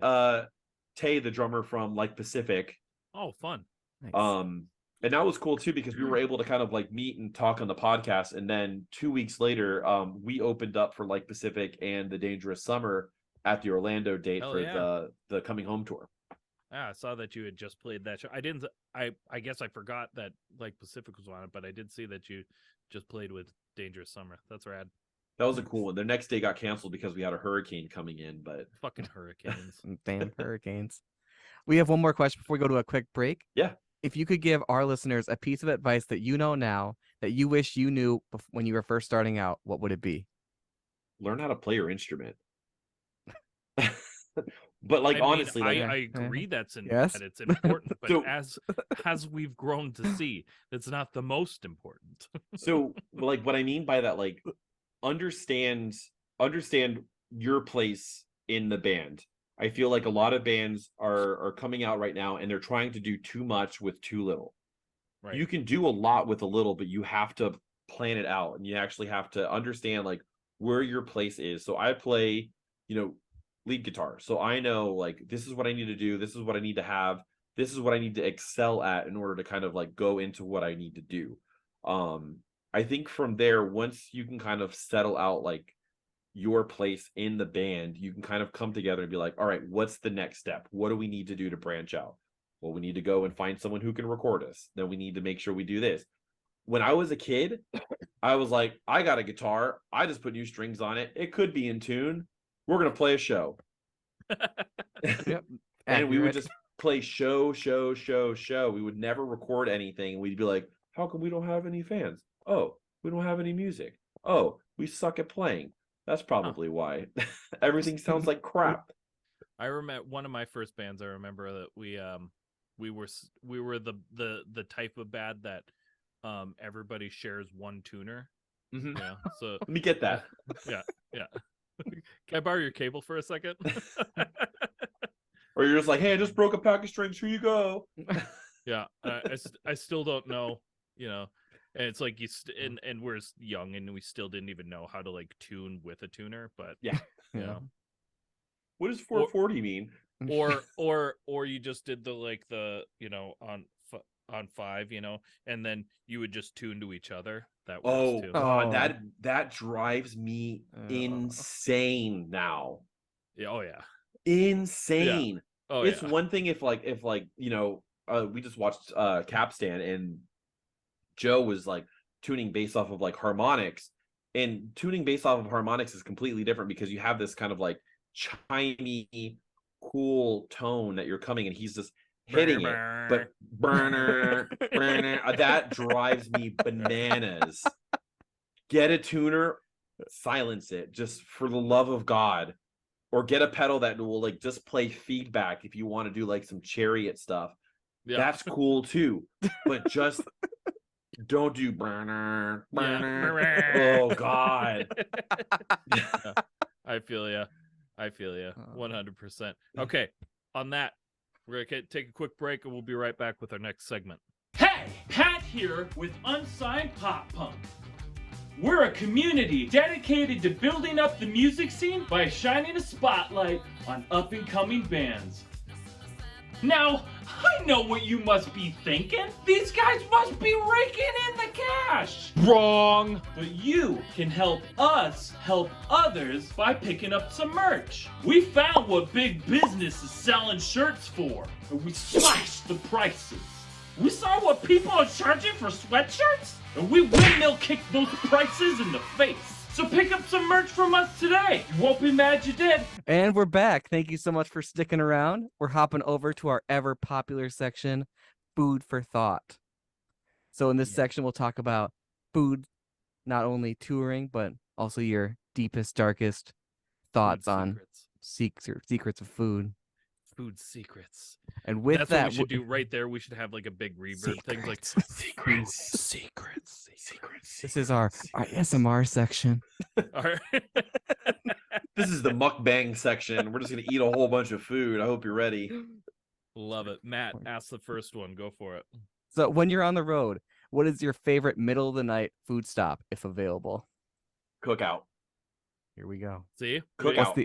Tay, the drummer from Like Pacific. Oh, fun. Nice. And that was cool too because we were able to kind of like meet and talk on the podcast. And then 2 weeks later, we opened up for Like Pacific and The Dangerous Summer at the Orlando date the Coming Home tour. Yeah, I saw that you had just played that show. I guess I forgot that Like Pacific was on it, but I did see that you just played with Dangerous Summer. That's rad. That was a cool one. The next day got canceled because we had a hurricane coming in, but fucking hurricanes. Damn hurricanes. We have one more question before we go to a quick break. Yeah. If you could give our listeners a piece of advice that you know now that you wish you knew when you were first starting out, what would it be? Learn how to play your instrument. But like, honestly, I agree that it's important, but as we've grown to see, it's not the most important. So like what I mean by that, like understand your place in the band. I feel like a lot of bands are coming out right now and they're trying to do too much with too little. Right. You can do a lot with a little, but you have to plan it out and you actually have to understand like where your place is. So I play, lead guitar. So I know like this is what I need to do, this is what I need to have, this is what I need to excel at in order to kind of like go into what I need to do. I think from there, once you can kind of settle out like your place in the band, you can kind of come together and be like, all right, what's the next step? What do we need to do to branch out? Well, we need to go and find someone who can record us. Then we need to make sure we do this. When I was a kid, I was like, I got a guitar. I just put new strings on it. It could be in tune. We're going to play a show. Yep. And we would just play show. We would never record anything. We'd be like, how come we don't have any fans? Oh, we don't have any music. Oh, we suck at playing. That's probably why. Everything sounds like crap. I remember one of my first bands. I remember that we were the type of band that everybody shares one tuner. Mm-hmm. Yeah, so let me get that. Yeah. Can I borrow your cable for a second? Or you're just like, hey, I just broke a pack of strings. Here you go. Yeah, I still don't know. And it's like and we're young and we still didn't even know how to like tune with a tuner. But yeah. What does 440 mean? Or you just did the on 5, and then you would just tune to each other. That works too. God, that drives me insane now. Yeah, oh yeah. Insane. Yeah. Oh, it's one thing if we just watched Capstan and Joe was like tuning based off of like harmonics, and tuning based off of harmonics is completely different because you have this kind of like chimey cool tone that you're coming and he's just hitting it, but burner that drives me bananas. Get a tuner, silence it just for the love of God, or get a pedal that will like just play feedback if you want to do like some chariot stuff. That's cool too, but just don't do burner. Oh God. I feel you 100%. Okay, on that, we're gonna take a quick break and we'll be right back with our next segment. Hey, Pat here with Unsigned Pop Punk. We're a community dedicated to building up the music scene by shining a spotlight on up-and-coming bands. Now, I know what you must be thinking. These guys must be raking in the cash. Wrong. But you can help us help others by picking up some merch. We found what big business is selling shirts for, and we slashed the prices. We saw what people are charging for sweatshirts, and we windmill kicked those prices in the face. So pick up some merch from us today. You won't be mad you did. And we're back. Thank you so much for sticking around. We're hopping over to our ever popular section, Food for Thought. So in this section, we'll talk about food, not only touring, but also your deepest, darkest thoughts on secrets of food. Food secrets. And with that's that, what we should do right there. We should have like a big reverb thing, like secrets. This is our ASMR section. All right. This is the mukbang section. We're just gonna eat a whole bunch of food. I hope you're ready. Love it. Matt, ask the first one. Go for it. So when you're on the road, what is your favorite middle of the night food stop, if available? Cookout. Here we go. See? Cookout.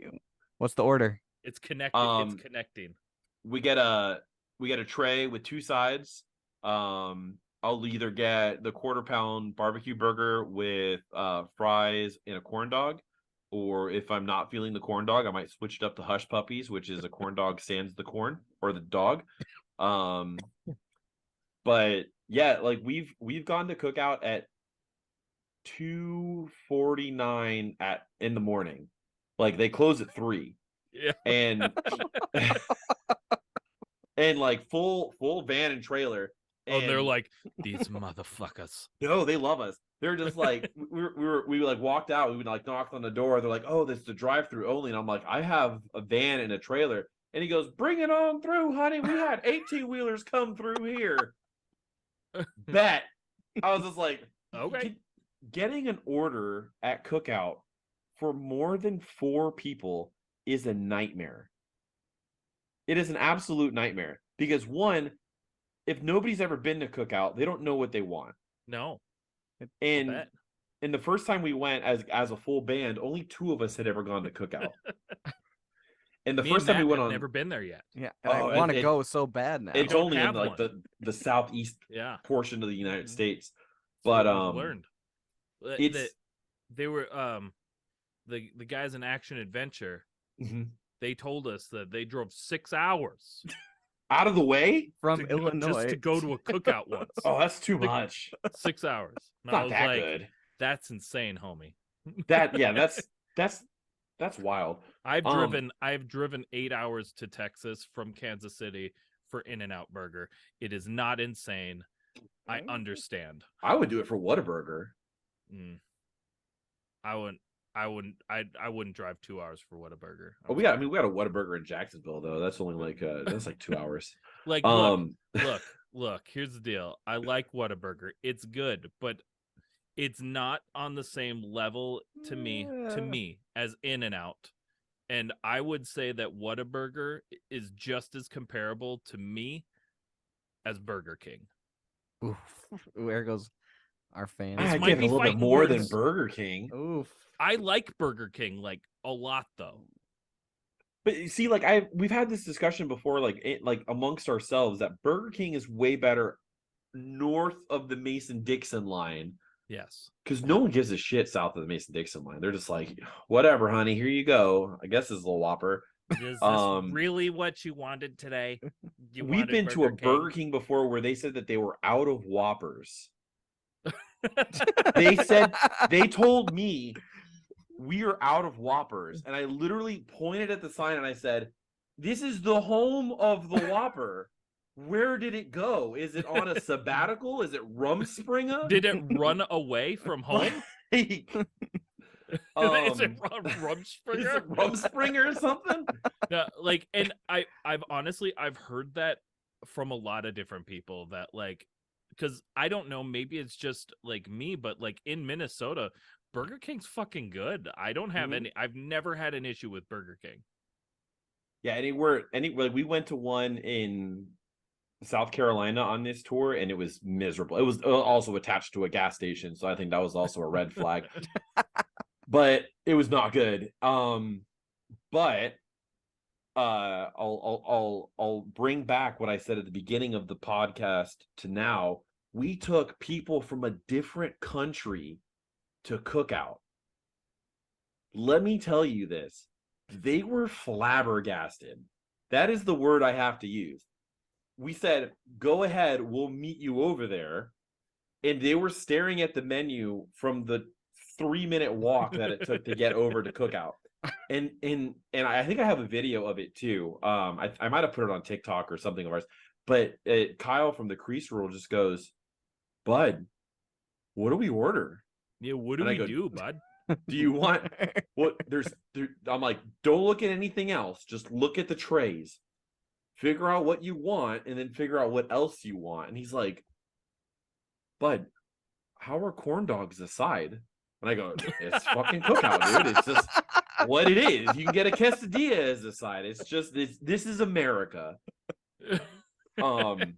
What's the order? It's connecting. It's connecting. We get a tray with 2 sides. I'll either get the 1/4-pound barbecue burger with fries and a corn dog, or if I'm not feeling the corn dog, I might switch it up to Hush Puppies, which is a corn dog sans the corn or the dog. But yeah, like we've gone to Cookout at 2:49 in the morning. Like they close at 3. Yeah. And and like full van and trailer. And they're like, these motherfuckers. No, they love us. They're just like we like walked out, we like knocked on the door. They're like, oh, this is the drive-through only. And I'm like, I have a van and a trailer. And he goes, bring it on through, honey. We had 18-wheelers come through here. Bet. I was just like, okay. Getting an order at Cookout for more than 4 people is a nightmare. It is an absolute nightmare because one, if nobody's ever been to Cookout, they don't know what they want. No. And the first time we went as a full band, only 2 of us had ever gone to Cookout. And the first time we went on, never been there yet. Yeah, and I want to go so bad now. It's only in like the southeast portion of the United States. But learned they were the guys in Action Adventure. Mm-hmm. They told us that they drove 6 hours out of the way from Illinois just to go to a Cookout once. Oh, that's too much. 6 hours. And not that good. That's insane, homie. That's wild. I've driven 8 hours to Texas from Kansas City for In-N-Out Burger. It is not insane. I understand. I would do it for Whataburger. I wouldn't drive 2 hours for Whataburger. Oh, we got a Whataburger in Jacksonville though. That's only like 2 hours. Like look, here's the deal. I like Whataburger. It's good, but it's not on the same level to me as In-N-Out. And I would say that Whataburger is just as comparable to me as Burger King. Oof. There goes our fans. I give it a little bit more than Burger King. Oof. I like Burger King like a lot though. But you see, like we've had this discussion before, like amongst ourselves, that Burger King is way better north of the Mason-Dixon line. Yes. Because no one gives a shit south of the Mason-Dixon line. They're just like, whatever, honey, here you go. I guess this is a Whopper. Is this really what you wanted today? We've been to a Burger King before where they said that they were out of Whoppers. They told me we are out of Whoppers. And I literally pointed at the sign and I said, this is the home of the Whopper. Where did it go? Is it on a sabbatical? Is it Rumspringa? Did it run away from home? Is it Rumspringa? Is it Rumspringa or something? No, like, and I've honestly heard that from a lot of different people that like, because I don't know, maybe it's just like me, but like in Minnesota, Burger King's fucking good. I don't have I've never had an issue with Burger King. Yeah, we went to one in South Carolina on this tour and it was miserable. It was also attached to a gas station, so I think that was also a red flag. But it was not good. But I'll bring back what I said at the beginning of the podcast to now. We took people from a different country to Cookout. Let me tell you this. They were flabbergasted. That is the word I have to use. We said, go ahead, we'll meet you over there. And they were staring at the menu from the 3-minute walk that it took to get over to Cookout. And I think I have a video of it too. I might have put it on TikTok or something of ours. But Kyle from the Crease Rule just goes, Bud, what do we order? Yeah, what do And I we go, do, bud? Do you want what? I'm like, don't look at anything else. Just look at the trays. Figure out what you want, and then figure out what else you want. And he's like, Bud, how are corn dogs a side? And I go, it's fucking cookout, dude. It's just what it is. You can get a quesadilla as a side. It's just this is America. Man,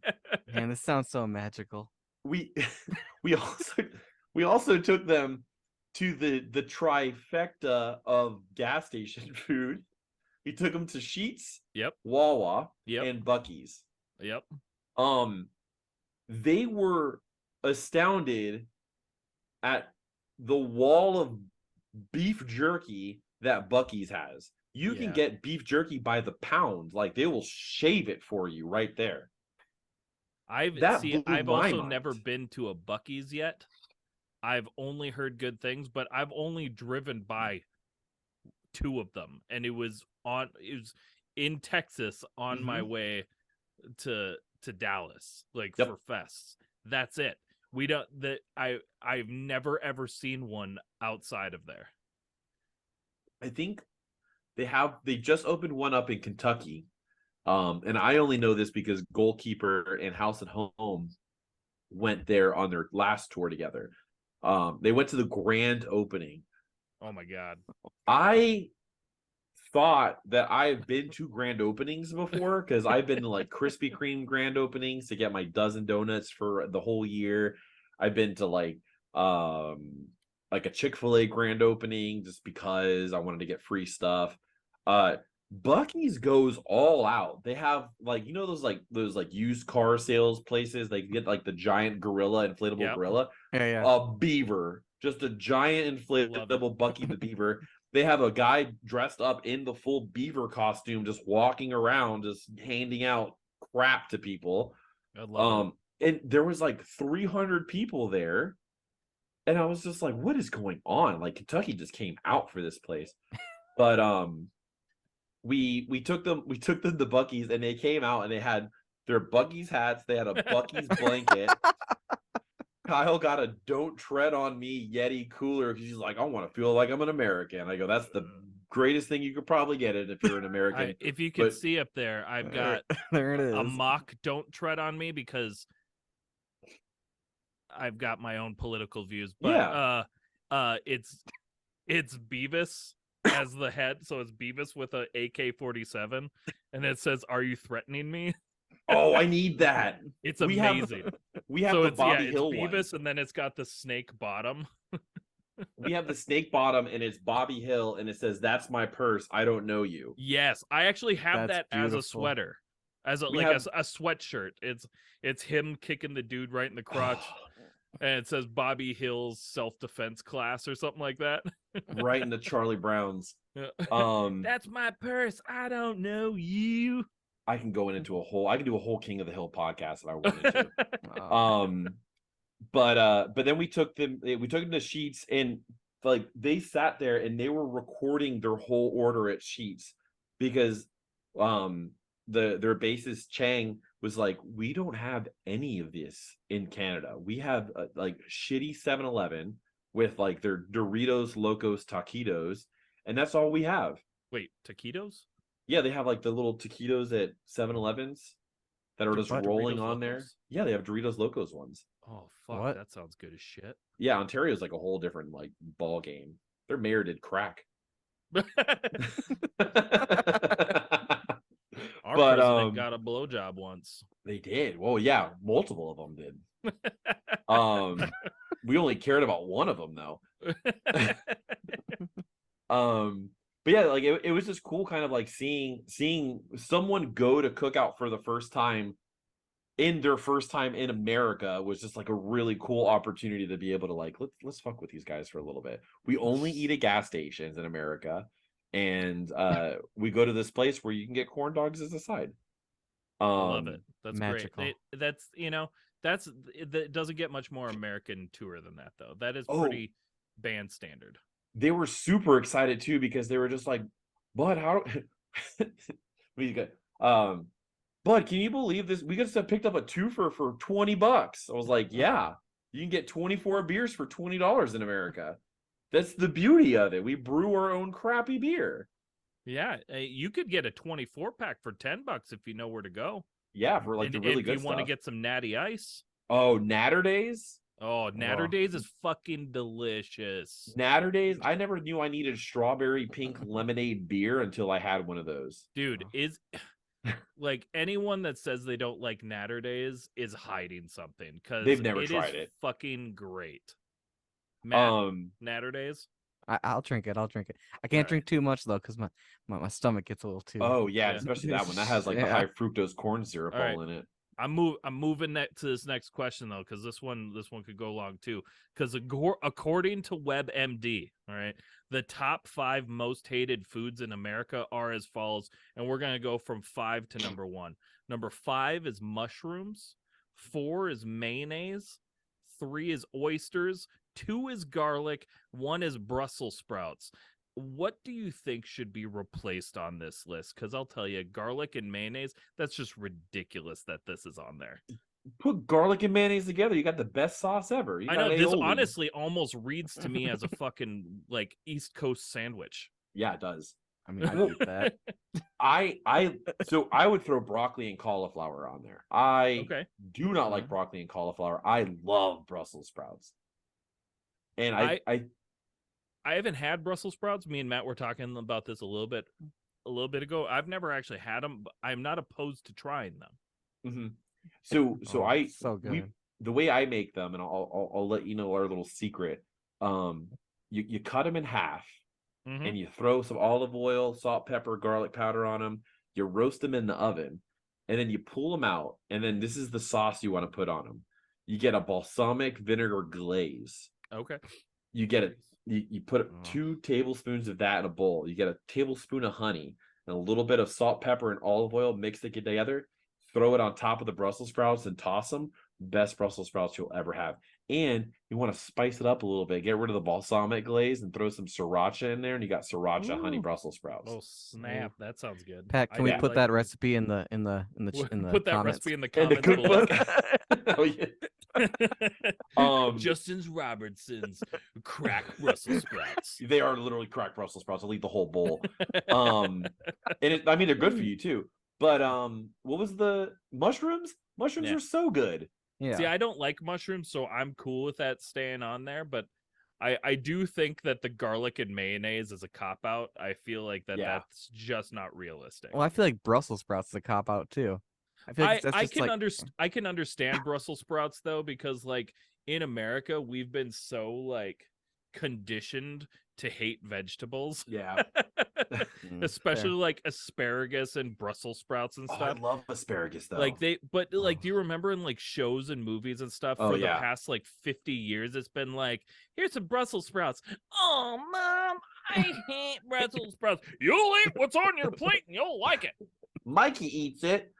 this sounds so magical. We also took them to the trifecta of gas station food. We took them to Sheetz, Yep. Wawa, Yep. and Buc-ee's. Yep. They were astounded at the wall of beef jerky that Buc-ee's has. You can get beef jerky by the pound. Like, they will shave it for you right there. I've also never been to a Buc-ee's yet. I've only heard good things, but I've only driven by 2 of them, and it was in Texas on my way to Dallas, like for fests. That's it. I've never ever seen one outside of there. I think they just opened one up in Kentucky. And I only know this because Goalkeeper and House at Home went there on their last tour together. They went to the grand opening. Oh my God. I thought that I've been to grand openings before because I've been to like Krispy Kreme grand openings to get my dozen donuts for the whole year. I've been to like a Chick-fil-A grand opening just because I wanted to get free stuff. Buc-ee's goes all out. They have like, you know, those used car sales places. They get like the giant gorilla, inflatable gorilla. Yeah. A beaver, just a giant inflatable Buc-ee the beaver. They have a guy dressed up in the full beaver costume, just walking around, just handing out crap to people. I love it. And there was like 300 people there, and I was just like, "What is going on?" Like Kentucky just came out for this place, but we took them to Buc-ee's, and they came out and they had their Buc-ee's hats. They had a Buc-ee's blanket. Kyle got a "Don't Tread on Me" Yeti cooler because he's like, I want to feel like I'm an American. I go, that's the greatest thing you could probably get it if you're an American. If you can see up there, I've got there it is. A mock "Don't Tread on Me" because I've got my own political views. But it's Beavis as the head, so it's Beavis with a AK-47, and it says, "Are you threatening me?" Oh, I need that. It's amazing. We have the Bobby Hill it's Beavis, one. And then it's got the snake bottom. We have the snake bottom, and it's Bobby Hill, and it says, "That's my purse. I don't know you." Yes, I actually have That's that beautiful. as a sweater, as a sweatshirt. It's him kicking the dude right in the crotch, and it says Bobby Hill's self-defense class or something like that. Right into Charlie Brown's. That's my purse. I don't know you. I can go into I can do a whole King of the Hill podcast if I wanted to. Wow. But then we took them to Sheetz, and like they sat there and they were recording their whole order at Sheetz because their bassist Chang was like, we don't have any of this in Canada. We have like shitty 7-Eleven with like their Doritos Locos Taquitos, and that's all we have. Wait, taquitos? Yeah, they have like the little taquitos at 7-Elevens that are just rolling on there. Yeah, they have Doritos Locos ones. Oh fuck, What? that sounds good as shit. Yeah, Ontario's like a whole different like ball game. Their mayor did crack. Our But, president got a blowjob once. They did. Well, yeah, multiple of them did. We only cared about one of them though. But yeah, like it was just cool, kind of like seeing someone go to Cookout for the first time in their first time in America was just like a really cool opportunity to be able to like let's fuck with these guys for a little bit. We only eat at gas stations in America, and we go to this place where you can get corn dogs as a side. Love it. That's magical. great. That doesn't get much more American tour than that though. That is pretty band standard. They were super excited too because they were just like, "Bud, how we got Bud, can you believe this? We just picked up a twofer for $20." I was like, "Yeah." You can get 24 beers for $20 in America. That's the beauty of it. We brew our own crappy beer. Yeah, you could get a 24-pack for $10 if you know where to go. Yeah, for like the really good if you want to stuff. get some Natty Ice. Oh, Natter Days? Oh, Natter Days is fucking delicious. Natter Days? I never knew I needed strawberry pink lemonade beer until I had one of those. Dude, is like anyone that says they don't like Natter Days is hiding something because They've never tried it. Fucking great. Matt, Natter Days? I'll drink it. I can't drink too much though, because my stomach gets a little too. Oh yeah, especially that one. That has like the high fructose corn syrup all in it. I'm moving that to this next question though, because this one could go long too. Because according to WebMD, all right, the top 5 most hated foods in America are as follows, and we're gonna go from 5 to number 1. Number 5 is mushrooms. 4 is mayonnaise. 3 is oysters. 2 is garlic. 1 is Brussels sprouts. What do you think should be replaced on this list? Because I'll tell you, garlic and mayonnaise, that's just ridiculous that this is on there. Put garlic and mayonnaise together. You got the best sauce ever. I know, this honestly almost reads to me as a fucking like East Coast sandwich. Yeah, it does. I mean, I eat that. So I would throw broccoli and cauliflower on there. I do not like Mhm. broccoli and cauliflower. I love Brussels sprouts. And I haven't had Brussels sprouts. Me and Matt were talking about this a little bit ago. I've never actually had them, but I'm not opposed to trying them. Mm-hmm. So so good. The way I make them, and I'll let you know our little secret. You cut them in half, and you throw some olive oil, salt, pepper, garlic powder on them. You roast them in the oven, and then you pull them out. And then this is the sauce you want to put on them. You get a balsamic vinegar glaze. Okay. You get you put 2 tablespoons of that in a bowl. You get a tablespoon of honey and a little bit of salt, pepper, and olive oil. Mix it together. Throw it on top of the Brussels sprouts and toss them. Best Brussels sprouts you'll ever have. And you want to spice it up a little bit. Get rid of the balsamic glaze and throw some sriracha in there, and you got sriracha honey Brussels sprouts. Oh snap! That sounds good. Pat, can we put that recipe in the put that comments? recipe in the comments below. Oh yeah. Justin Robertson's cracked Brussels sprouts. They are literally cracked Brussels sprouts. I'll eat the whole bowl. And I mean they're good for you too. But what was the mushrooms? Mushrooms are so good. Yeah. See, I don't like mushrooms, so I'm cool with that staying on there. But I do think that the garlic and mayonnaise is a cop out. I feel like that's just not realistic. Well, I feel like Brussels sprouts is a cop out too. I feel like I can understand Brussels sprouts though, because like in America we've been so like conditioned to hate vegetables. Yeah. Especially like asparagus and Brussels sprouts and stuff. I love asparagus though. Like do you remember in like shows and movies and stuff for the past like 50 years it's been like, here's some Brussels sprouts. Oh mom, I hate Brussels sprouts. You'll eat what's on your plate and you'll like it. Mikey eats it.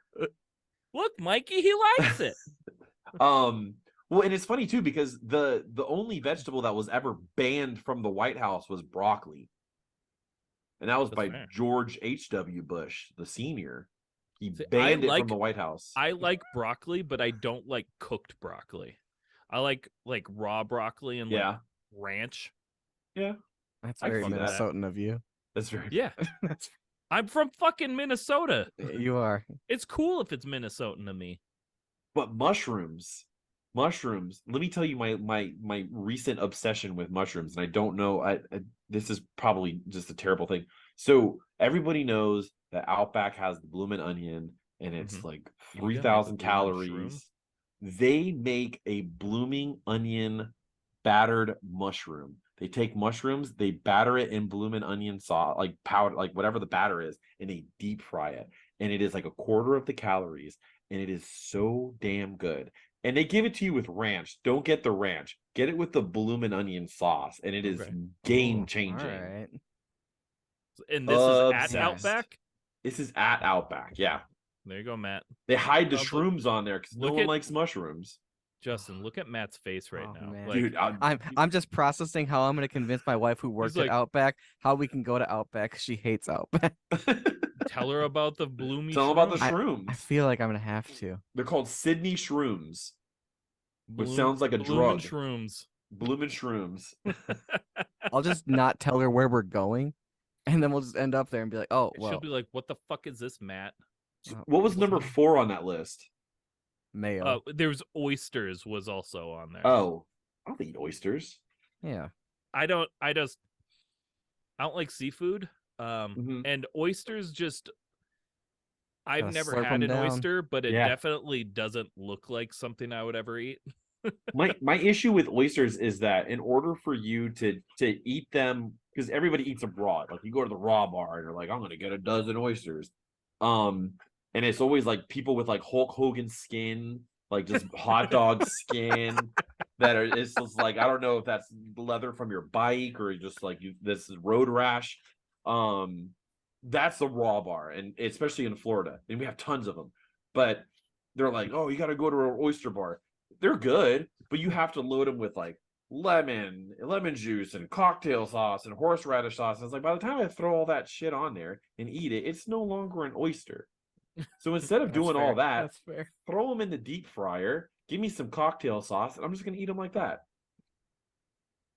Look, Mikey, he likes it. Well, and it's funny too because the only vegetable that was ever banned from the White House was broccoli. And that was by George H.W. Bush, the senior. He banned it from the White House. I like broccoli, but I don't like cooked broccoli. I like raw broccoli and like ranch. Yeah. That's very Minnesotan of you. That's very I'm from fucking Minnesota. You are. It's cool if it's Minnesotan to me. But mushrooms. Let me tell you my recent obsession with mushrooms, and I don't know. This is probably just a terrible thing. So everybody knows that Outback has the bloomin' onion, and it's like 3,000 calories. Mushroom. They make a blooming onion battered mushroom. They take mushrooms, they batter it in bloomin' onion sauce, like powder, like whatever the batter is, and they deep fry it. And it is like a quarter of the calories, and it is so damn good. And they give it to you with ranch. Don't get the ranch. Get it with the bloomin' onion sauce, and it is game changing. All right. And this is at Outback? This is at Outback, yeah. There you go, Matt. They hide the shrooms on there because no one likes mushrooms. Justin, look at Matt's face right now. Man. Like, dude, I'm just processing how I'm going to convince my wife who works at Outback how we can go to Outback because she hates Outback. Tell her about the bloomy. Tell her about the shrooms. I feel like I'm going to have to. They're called Sydney shrooms. which sounds like a Bloomin' drug. Shrooms. Bloomin' Shrooms. I'll just not tell her where we're going, and then we'll just end up there and be like, oh, well. She'll be like, what the fuck is this, Matt? What was number 4 on that list? Mayo. There's oysters was also on there. Oh, I'll eat oysters. Yeah. I don't like seafood. Mhm. And oysters just, I've Gotta never slurp had 'em an down. oyster, but it Yeah. definitely doesn't look like something I would ever eat. My issue with oysters is that in order for you to eat them, because everybody eats them raw. Like you go to the raw bar and you're like, I'm gonna get a dozen oysters. And it's always like people with like Hulk Hogan skin, like just hot dog skin that are, it's just like, I don't know if that's leather from your bike or just like this is road rash. That's the raw bar, and especially in Florida, and we have tons of them. But they're like, oh, you got to go to an oyster bar. They're good, but you have to load them with like lemon juice and cocktail sauce and horseradish sauce. And it's like, by the time I throw all that shit on there and eat it, it's no longer an oyster. So instead of doing all that, That's fair. throw them in the deep fryer, give me some cocktail sauce, and I'm just gonna eat them like that.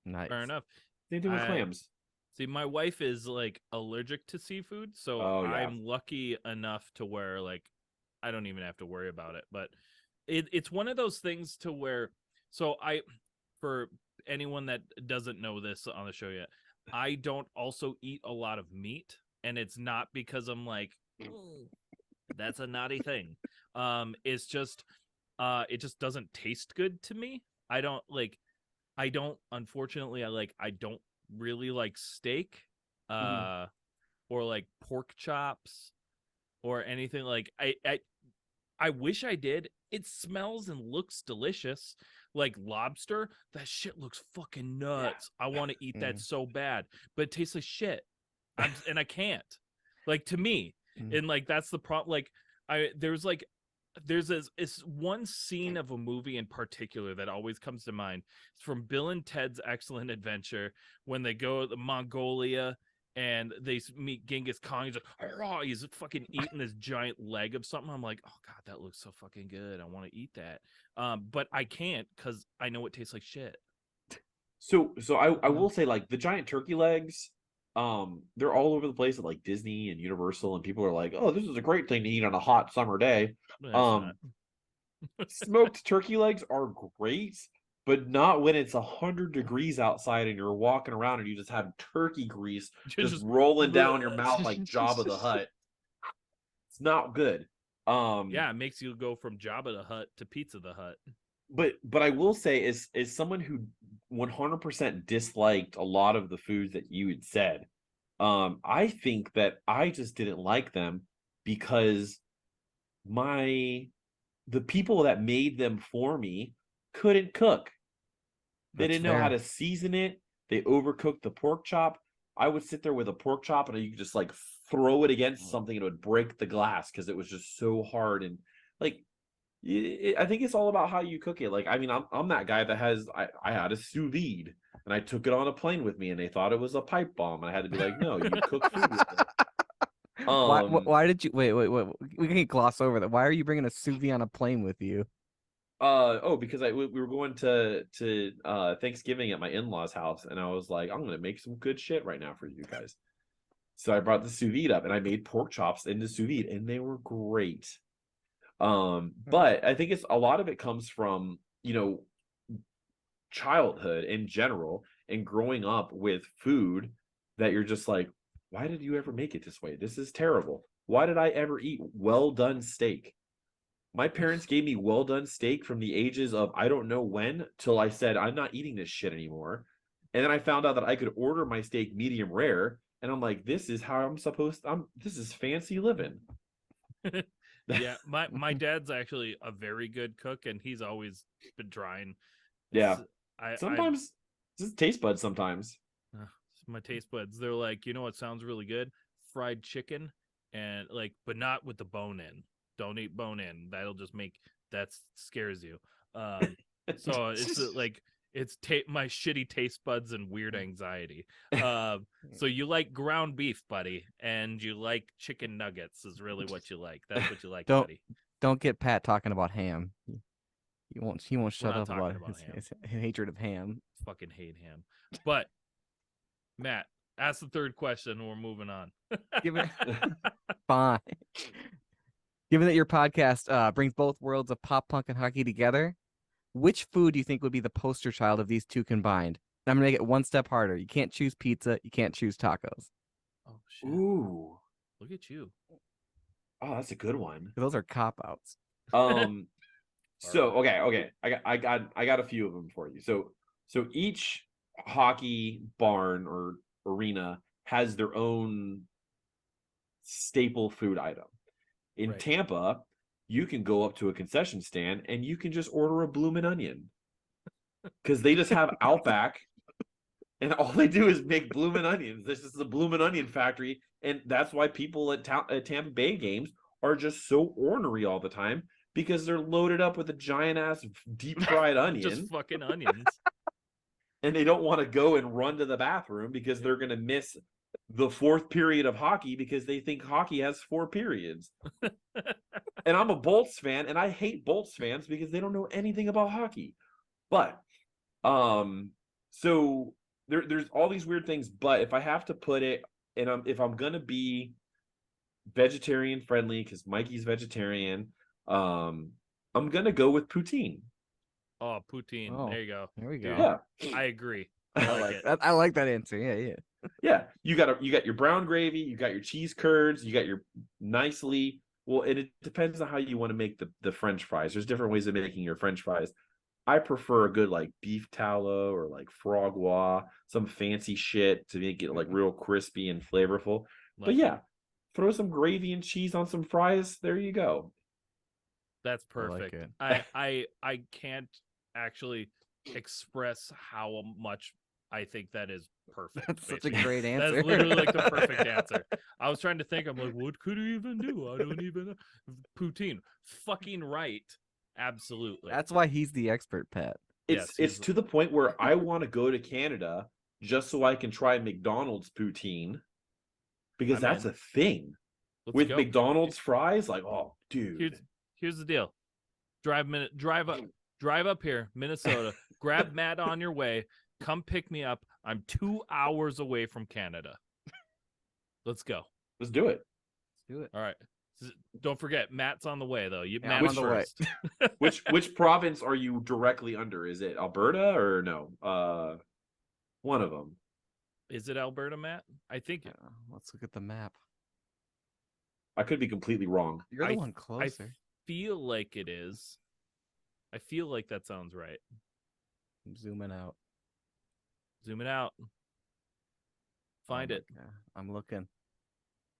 Nice. Fair enough. Same thing with clams. See, my wife is like allergic to seafood, so Oh, yeah. I'm lucky enough to where like I don't even have to worry about it. But it's one of those things to where, so for anyone that doesn't know this on the show yet, I don't also eat a lot of meat, and it's not because I'm like, that's a naughty thing. It's just it just doesn't taste good to me. Unfortunately, I don't really like steak or like pork chops or anything. Like I wish I did. It smells and looks delicious. Like lobster, that shit looks fucking nuts. Yeah. I want to eat that so bad, but it tastes like shit. And I can't. Like, to me, and like that's the problem. Like there's this one scene of a movie in particular that always comes to mind. It's from Bill and Ted's Excellent Adventure when they go to Mongolia and they meet Genghis Khan. He's like, oh, he's fucking eating this giant leg of something. I'm like, oh god, that looks so fucking good. I want to eat that. But I can't because I know it tastes like shit. So I will say, like, the giant turkey legs, they're all over the place at like Disney and Universal, and people are like, oh, this is a great thing to eat on a hot summer day. Smoked turkey legs are great, but not when it's 100 degrees outside and you're walking around and you just have turkey grease just rolling down your mouth like Jabba the Hutt. It's not good. Yeah, it makes you go from Jabba the Hutt to Pizza the Hut. But I will say, is someone who 100% disliked a lot of the foods that you had said, I think that I just didn't like them because the people that made them for me couldn't cook. They didn't know how to season it. They overcooked the pork chop. I would sit there with a pork chop and you could just like throw it against something and it would break the glass because it was just so hard. And like, I think it's all about how you cook it. Like, I mean, I'm that guy that I had a sous vide and I took it on a plane with me and they thought it was a pipe bomb. I had to be like, no, you cook food with it. Why did you wait? We can't gloss over that. Why are you bringing a sous vide on a plane with you? Because we were going to Thanksgiving at my in-laws' house, and I was like, I'm gonna make some good shit right now for you guys. So I brought the sous vide up, and I made pork chops in the sous vide, and they were great. But I think a lot of it comes from, childhood in general and growing up with food that you're just like, why did you ever make it this way? This is terrible. Why did I ever eat well done steak? My parents gave me well done steak from the ages of I don't know when till I said I'm not eating this shit anymore. And then I found out that I could order my steak medium rare, and I'm like, this is how this is fancy living. Yeah, my dad's actually a very good cook, and he's always been trying. Yeah, sometimes just taste buds. Sometimes my taste buds, they're like, you know what sounds really good? Fried chicken, and like, but not with the bone in. Don't eat bone in. That scares you. So it's like my shitty taste buds and weird anxiety. So you like ground beef, buddy, and you like chicken nuggets is really what you like. That's what you like, buddy. Don't get Pat talking about ham. He won't shut not up about, talking about ham. his hatred of ham. Fucking hate ham. But Matt, ask the third question and we're moving on. Given fine. Given that your podcast brings both worlds of pop punk and hockey together, which food do you think would be the poster child of these two combined? And I'm gonna make it one step harder. You can't choose pizza. You can't choose tacos. Oh shit! Ooh. Look at you. Oh, that's a good one. Those are cop outs. So okay. I got a few of them for you. So each hockey barn or arena has their own staple food item. In Right. Tampa, you can go up to a concession stand and you can just order a bloomin' onion. Because they just have Outback and all they do is make bloomin' onions. This is the bloomin' onion factory. And that's why people at Tampa Bay games are just so ornery all the time, because they're loaded up with a giant ass deep fried onion. Just fucking onions. And they don't want to go and run to the bathroom because they're going to miss the fourth period of hockey because they think hockey has 4 periods. And I'm a Bolts fan, and I hate Bolts fans because they don't know anything about hockey. But so there's all these weird things, but if I have to put it, and if I'm going to be vegetarian friendly because Mikey's vegetarian, I'm going to go with poutine. Oh, poutine. Oh, There you go. There we go. Yeah. I agree. I like that. I like that answer. Yeah. Yeah, you got your brown gravy, you got your cheese curds, you got your nicely. Well, and it depends on how you want to make the French fries. There's different ways of making your French fries. I prefer a good like beef tallow or like frogua, some fancy shit to make it like real crispy and flavorful. But yeah, throw some gravy and cheese on some fries. There you go. That's I like perfect. it. I can't actually express how much I think that is perfect. That's such a basically. great answer. That's literally like the perfect answer. I was trying to think. I'm like, what could he even do? I don't even know. Poutine. Fucking right. Absolutely. That's why he's the expert, Pat. It's to the point where I want to go to Canada just so I can try McDonald's poutine, because that's a thing. With go. McDonald's fries. Like, oh, dude. Here's the deal. Drive up here, Minnesota. Grab Matt on your way. Come pick me up. I'm 2 hours away from Canada. Let's go. Let's do it. Do it. All right. Don't forget, Matt's on the way though. Yeah, Matt's I'm on the way. first. Which province are you directly under? Is it Alberta or no? One of them. Is it Alberta, Matt? I think. Yeah, let's look at the map. I could be completely wrong. You're the one closer. I feel like it is. I feel like that sounds right. I'm zooming out. Zoom it out. Find it. Yeah, I'm looking.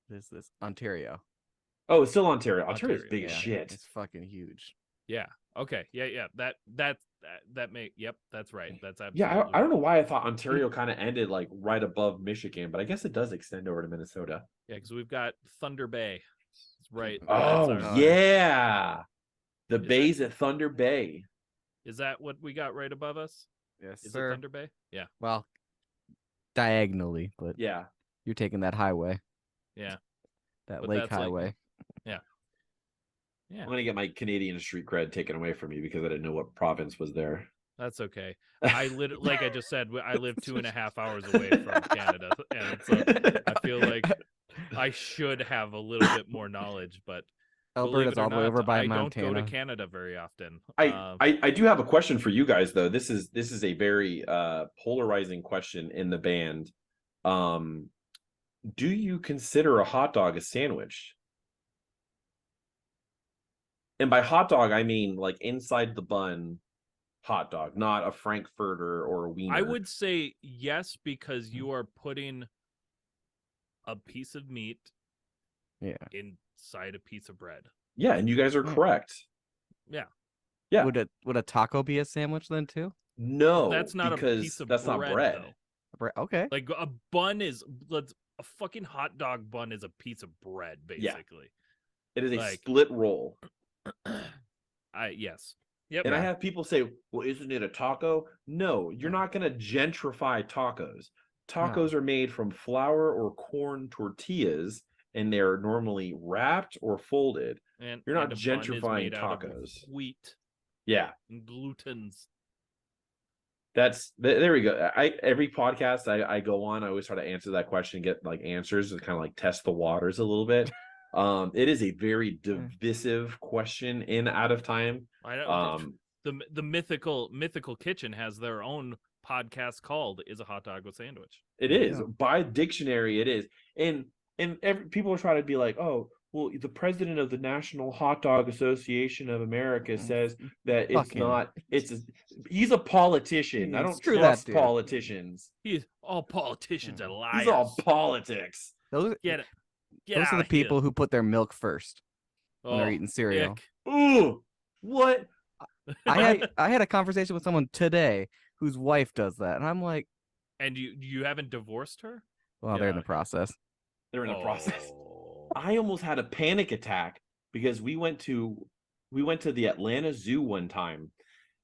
This Ontario. Oh, it's still Ontario. Ontario's Ontario, big as shit. It's fucking huge. Yeah. Okay. Yeah. That may. Yep. That's right. That's absolutely. Yeah, I don't know why I thought Ontario kind of ended like right above Michigan, but I guess it does extend over to Minnesota. Yeah, because we've got Thunder Bay. It's right. Oh, that's our- yeah. The Is bays at Thunder Bay. Is that what we got right above us? Yes, Is sir. it Thunder Bay? Yeah. Well, diagonally, but Yeah. you're taking that highway. Yeah. That But lake that's like- highway. Yeah. I'm gonna get my Canadian street cred taken away from me because I didn't know what province was there. That's okay. Like I just said, I live 2.5 hours away from Canada, and so I feel like I should have a little bit more knowledge, but believe Alberta's it or all the way not, over by I Montana. don't go to Canada very often. I do have a question for you guys though. This is a very polarizing question in the band. Do you consider a hot dog a sandwich? And by hot dog, I mean like inside the bun hot dog, not a Frankfurter or a wiener. I would say yes, because you are putting a piece of meat Yeah. inside a piece of bread. Yeah, and you guys are correct. Yeah. Yeah. Would a taco be a sandwich then too? No, That's not a because piece of that's bread, not bread. though. Okay. Like a bun is a fucking hot dog bun is a piece of bread, basically. It is a Like- split roll. Yes. Yep. And I have people say, well, isn't it a taco? No, you're not going to gentrify tacos. Tacos are made from flour or corn tortillas, and they're normally wrapped or folded. and You're not and a bun is gentrifying made out of tacos. wheat. Yeah. And glutens. There we go. Every podcast I go on, I always try to answer that question, get like answers to kind of like test the waters a little bit. It is a very divisive question in Out of Time. I know. The mythical kitchen has their own podcast called "Is a Hot Dog a Sandwich?" It is by dictionary. It is, and people are trying to be like, oh, well, the president of the National Hot Dog Association of America says that it's not. He's a politician. I don't trust politicians. All politicians are liars. He's all politics. Those are the people who put their milk first when they're eating cereal. Ooh, what? I had a conversation with someone today whose wife does that, and I'm like, and you haven't divorced her? Well, they're in the process. They're in the process. I almost had a panic attack because we went to the Atlanta Zoo one time,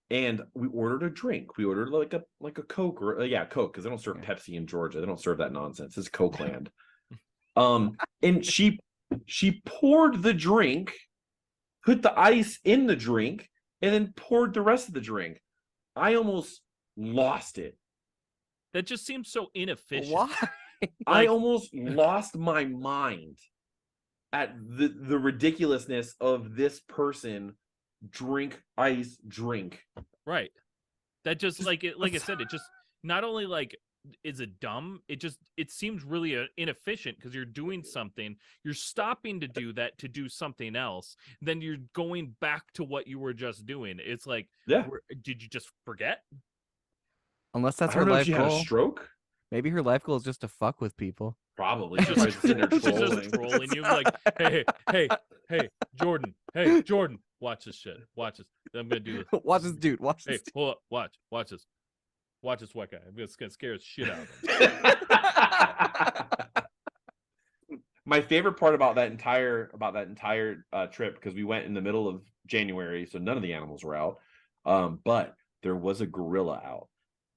and we ordered a drink. We ordered like a Coke or Coke, because they don't serve Pepsi in Georgia. They don't serve that nonsense. It's Coke land. And she poured the drink, put the ice in the drink, and then poured the rest of the drink. I almost lost it. That just seems so inefficient. Why? I almost lost my mind at the ridiculousness of this person drink. Right. That just like I said, it just not only like is it dumb, it seems really inefficient, because you're doing something, you're stopping to do that to do something else, then you're going back to what you were just doing. It's like, did you just forget? Unless that's her life goal. Had a stroke. Maybe her life goal is just to fuck with people. Probably. She's just trolling you, like, hey, Jordan, watch this shit. Watch this. I'm gonna do this. Watch this, dude. Watch this. Hey, hold up. Watch this. Watch this white guy. I'm gonna scare the shit out of him. My favorite part about that entire trip, because we went in the middle of January, so none of the animals were out, but there was a gorilla out.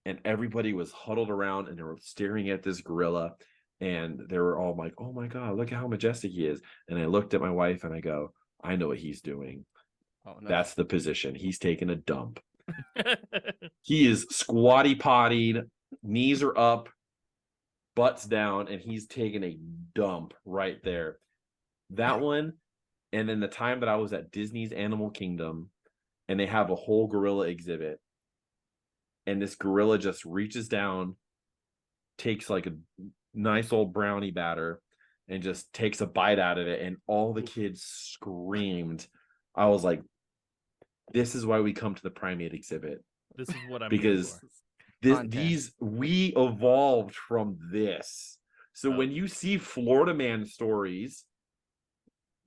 And everybody was huddled around and they were staring at this gorilla, and they were all like, oh my God, look at how majestic he is. And I looked at my wife and I go, I know what he's doing. Oh, no. That's the position. He's taking a dump. He is squatty pottied, knees are up, butts down, and he's taking a dump right there. That one. And then the time that I was at Disney's Animal Kingdom, and they have a whole gorilla exhibit. And this gorilla just reaches down, takes like a nice old brownie batter, and just takes a bite out of it. And all the kids screamed. I was like, this is why we come to the primate exhibit. This is what I'm because we evolved from this. So when you see Florida Man stories,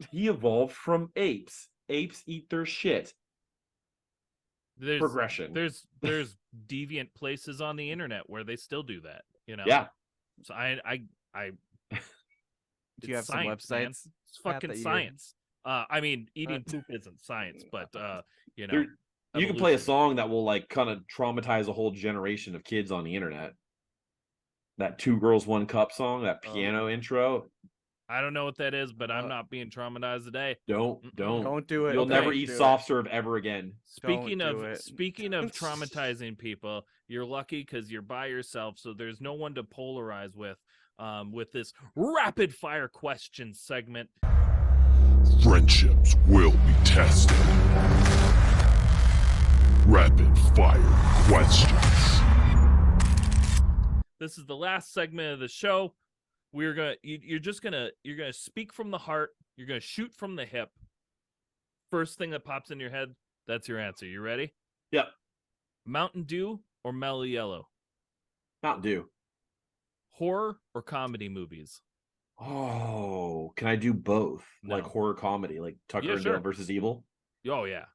he evolved from apes. Apes eat their shit. Progression. There's deviant places on the internet where they still do that, you know. Yeah. So I do you have science, some websites? Man. It's fucking science. I mean, eating poop isn't science, but you know, you can play a song that will like kind of traumatize a whole generation of kids on the internet. That 2 Girls 1 Cup song, that piano intro. I don't know what that is, but I'm not being traumatized today. Don't do it. You'll never eat soft serve ever again. Speaking of traumatizing people, you're lucky because you're by yourself, so there's no one to polarize with this rapid fire question segment. Friendships will be tested. Rapid fire questions. This is the last segment of the show. You're gonna speak from the heart. You're gonna shoot from the hip. First thing that pops in your head, that's your answer. You ready? Yep. Mountain Dew or Mellow Yellow? Mountain Dew. Horror or comedy movies? Oh, can I do both? No. Like horror comedy, like Tucker and Dale versus Evil? Oh yeah,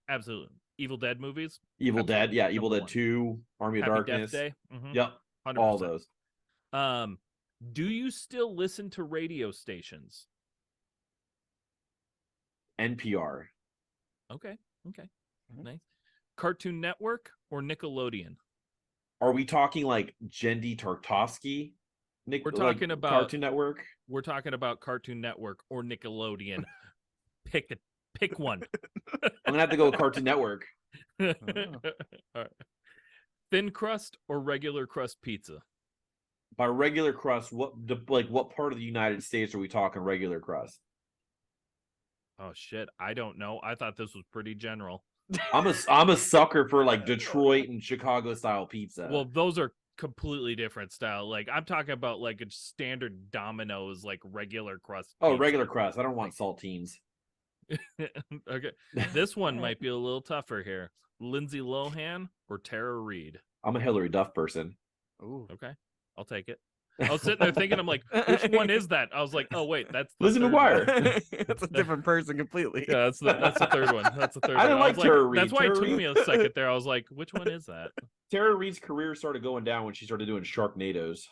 absolutely. Evil Dead movies? Evil Dead, yeah. Evil Dead 2, Army of Darkness. Death Day. Mm-hmm. Yep, 100%. All those. Do you still listen to radio stations? NPR. Okay. Nice. Cartoon Network or Nickelodeon? Are we talking like Jendi Tartovsky? We're talking about Cartoon Network. We're talking about Cartoon Network or Nickelodeon. Pick Pick one. I'm gonna have to go with Cartoon Network. All right. Thin crust or regular crust pizza? By regular crust, what part of the United States are we talking regular crust? Oh shit, I don't know. I thought this was pretty general. I'm a sucker for like Detroit and Chicago style pizza. Well, those are completely different style. Like I'm talking about like a standard Domino's, like regular crust. Oh, pizza. regular crust. I don't want saltines. Okay, this one might be a little tougher here. Lindsay Lohan or Tara Reid? I'm a Hillary Duff person. Ooh. Okay, I'll take it. I was sitting there thinking, I'm like, which one is that? I was like, oh wait, that's the Lizzie third McGuire. one. That's a different person completely. Yeah, that's the third one. That's the third I one. didn't was like Tara Reid. That's why it Tara took me a second there. I was like, which one is that? Tara Reid's career started going down when she started doing Sharknadoes.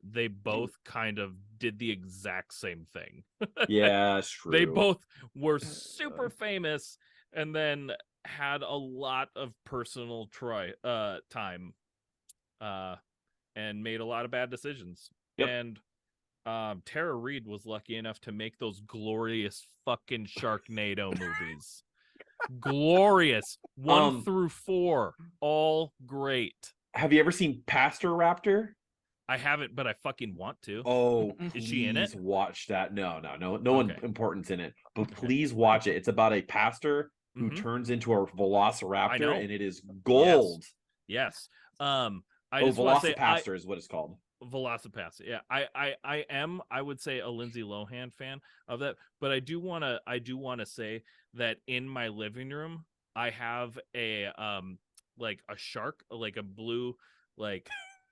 They both kind of did the exact same thing. Yeah, that's true. They both were super famous and then had a lot of personal time and made a lot of bad decisions. Yep. And Tara Reid was lucky enough to make those glorious fucking Sharknado movies. Glorious. 1 through 4, all great. Have you ever seen Pastor Raptor? I haven't, but I fucking want to. Oh, Is she in it? please watch that. No one Okay. important's in it, but please watch it. It's about a pastor who turns into a velociraptor, and it is gold. Yes. I just want to say, Velocipaster is what it's called. Velocipaster. Yeah, I would say a Lindsay Lohan fan of that, but I do want to say that in my living room I have a like a shark, like a blue like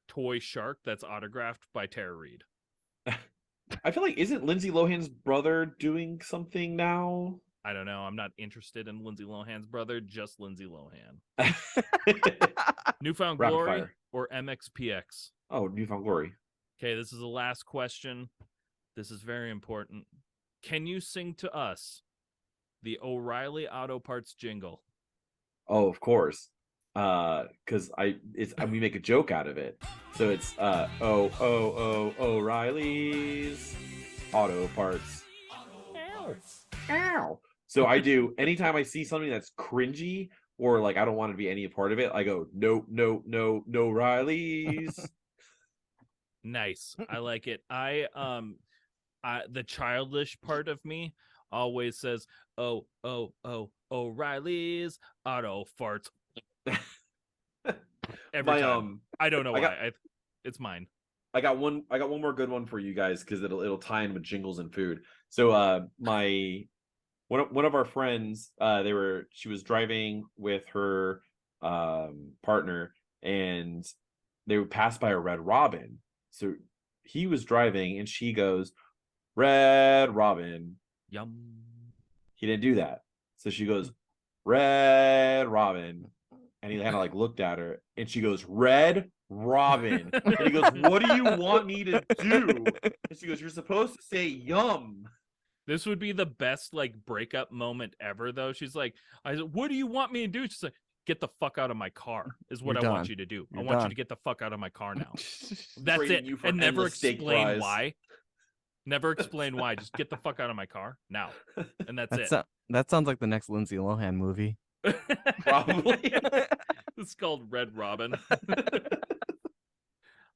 toy shark that's autographed by Tara Reid. I feel like, isn't Lindsay Lohan's brother doing something now? I don't know. I'm not interested in Lindsay Lohan's brother, just Lindsay Lohan. Newfound Rapid Glory fire. or MXPX? Oh, Newfound Glory. Okay, this is the last question. This is very important. Can you sing to us the O'Reilly Auto Parts jingle? Oh, of course. Because we make a joke out of it. So it's O'Reilly's Auto Parts. Ow. So I do, anytime I see something that's cringy or like I don't want to be any part of it, I go, no, Riley's. Nice. I like it. I the childish part of me always says, O'Reilly's Auto Farts. Every time. I don't know why. It's mine. I got one more good one for you guys because it'll tie in with jingles and food. So one of our friends, she was driving with her partner, and they would pass by a Red Robin. So he was driving and she goes, Red Robin. Yum. He didn't do that. So she goes, Red Robin. And he kind of like looked at her and she goes, Red Robin. And he goes, what do you want me to do? And she goes, you're supposed to say yum. This would be the best like breakup moment ever, though. She's like, I said, what do you want me to do? She's like, get the fuck out of my car is what I want you to do. I want you to get the fuck out of my car now. That's it. And never explain why. Never explain why. Just get the fuck out of my car now. And that's it. That sounds like the next Lindsay Lohan movie. Probably. It's called Red Robin.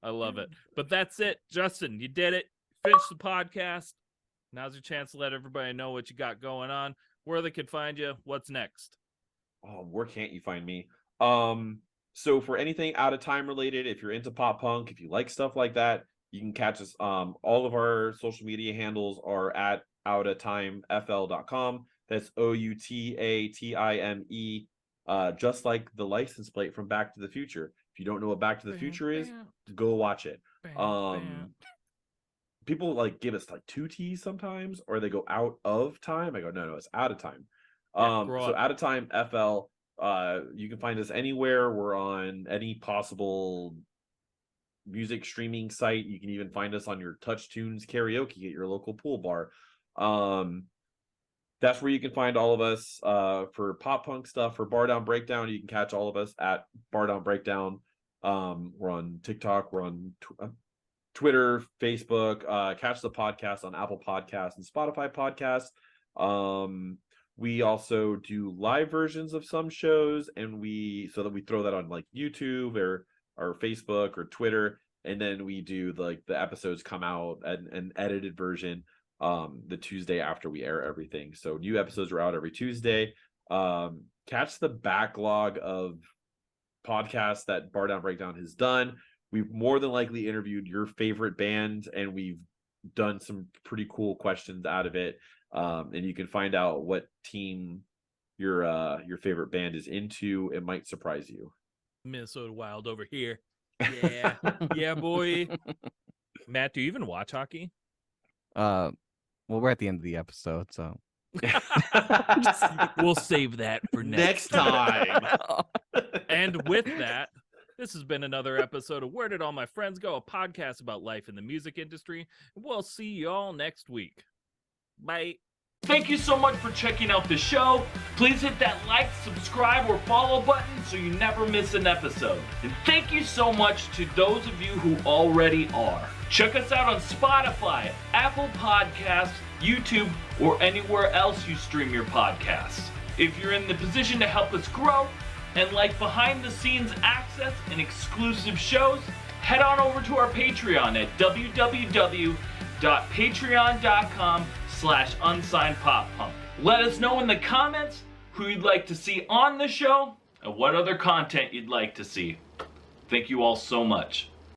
I love it. But that's it. Justin, you did it. Finish the podcast. Now's your chance to let everybody know what you got going on, where they can find you, what's next. Oh, where can't you find me? So for anything Out of Time related, if you're into pop punk, if you like stuff like that, you can catch us. All of our social media handles are at OutaTimeFL.com. That's OUTATIME. Just like the license plate from Back to the Future. If you don't know what Back to the Future is, go watch it. People like give us like 2 T's sometimes, or they go out of time. I go, no, it's Out of Time. So Out of Time FL. You can find us anywhere. We're on any possible music streaming site. You can even find us on your Touch Tunes karaoke at your local pool bar. That's where you can find all of us. For pop punk stuff, for Bardown Breakdown, you can catch all of us at Bardown Breakdown. We're on TikTok. We're on Twitter, Facebook. Catch the podcast on Apple Podcasts and Spotify Podcasts. We also do live versions of some shows, and we throw that on like YouTube or Facebook or Twitter, and then we do the episodes come out an edited version the Tuesday after we air everything. So new episodes are out every Tuesday. Catch the backlog of podcasts that Bardown Breakdown has done. We've more than likely interviewed your favorite band, and we've done some pretty cool questions out of it. And you can find out what team your favorite band is into. It might surprise you. Minnesota Wild over here. Yeah. Yeah, boy. Matt, do you even watch hockey? Well, we're at the end of the episode, so We'll save that for Next time. And with that, this has been another episode of Where Did All My Friends Go, a podcast about life in the music industry. We'll see you all next week. Bye. Thank you so much for checking out the show. Please hit that like, subscribe, or follow button so you never miss an episode. And thank you so much to those of you who already are. Check us out on Spotify, Apple Podcasts, YouTube, or anywhere else you stream your podcasts. If you're in the position to help us grow and like behind the scenes access and exclusive shows, head on over to our Patreon at www.patreon.com/unsignedpoppunk. Let us know in the comments who you'd like to see on the show and what other content you'd like to see. Thank you all so much.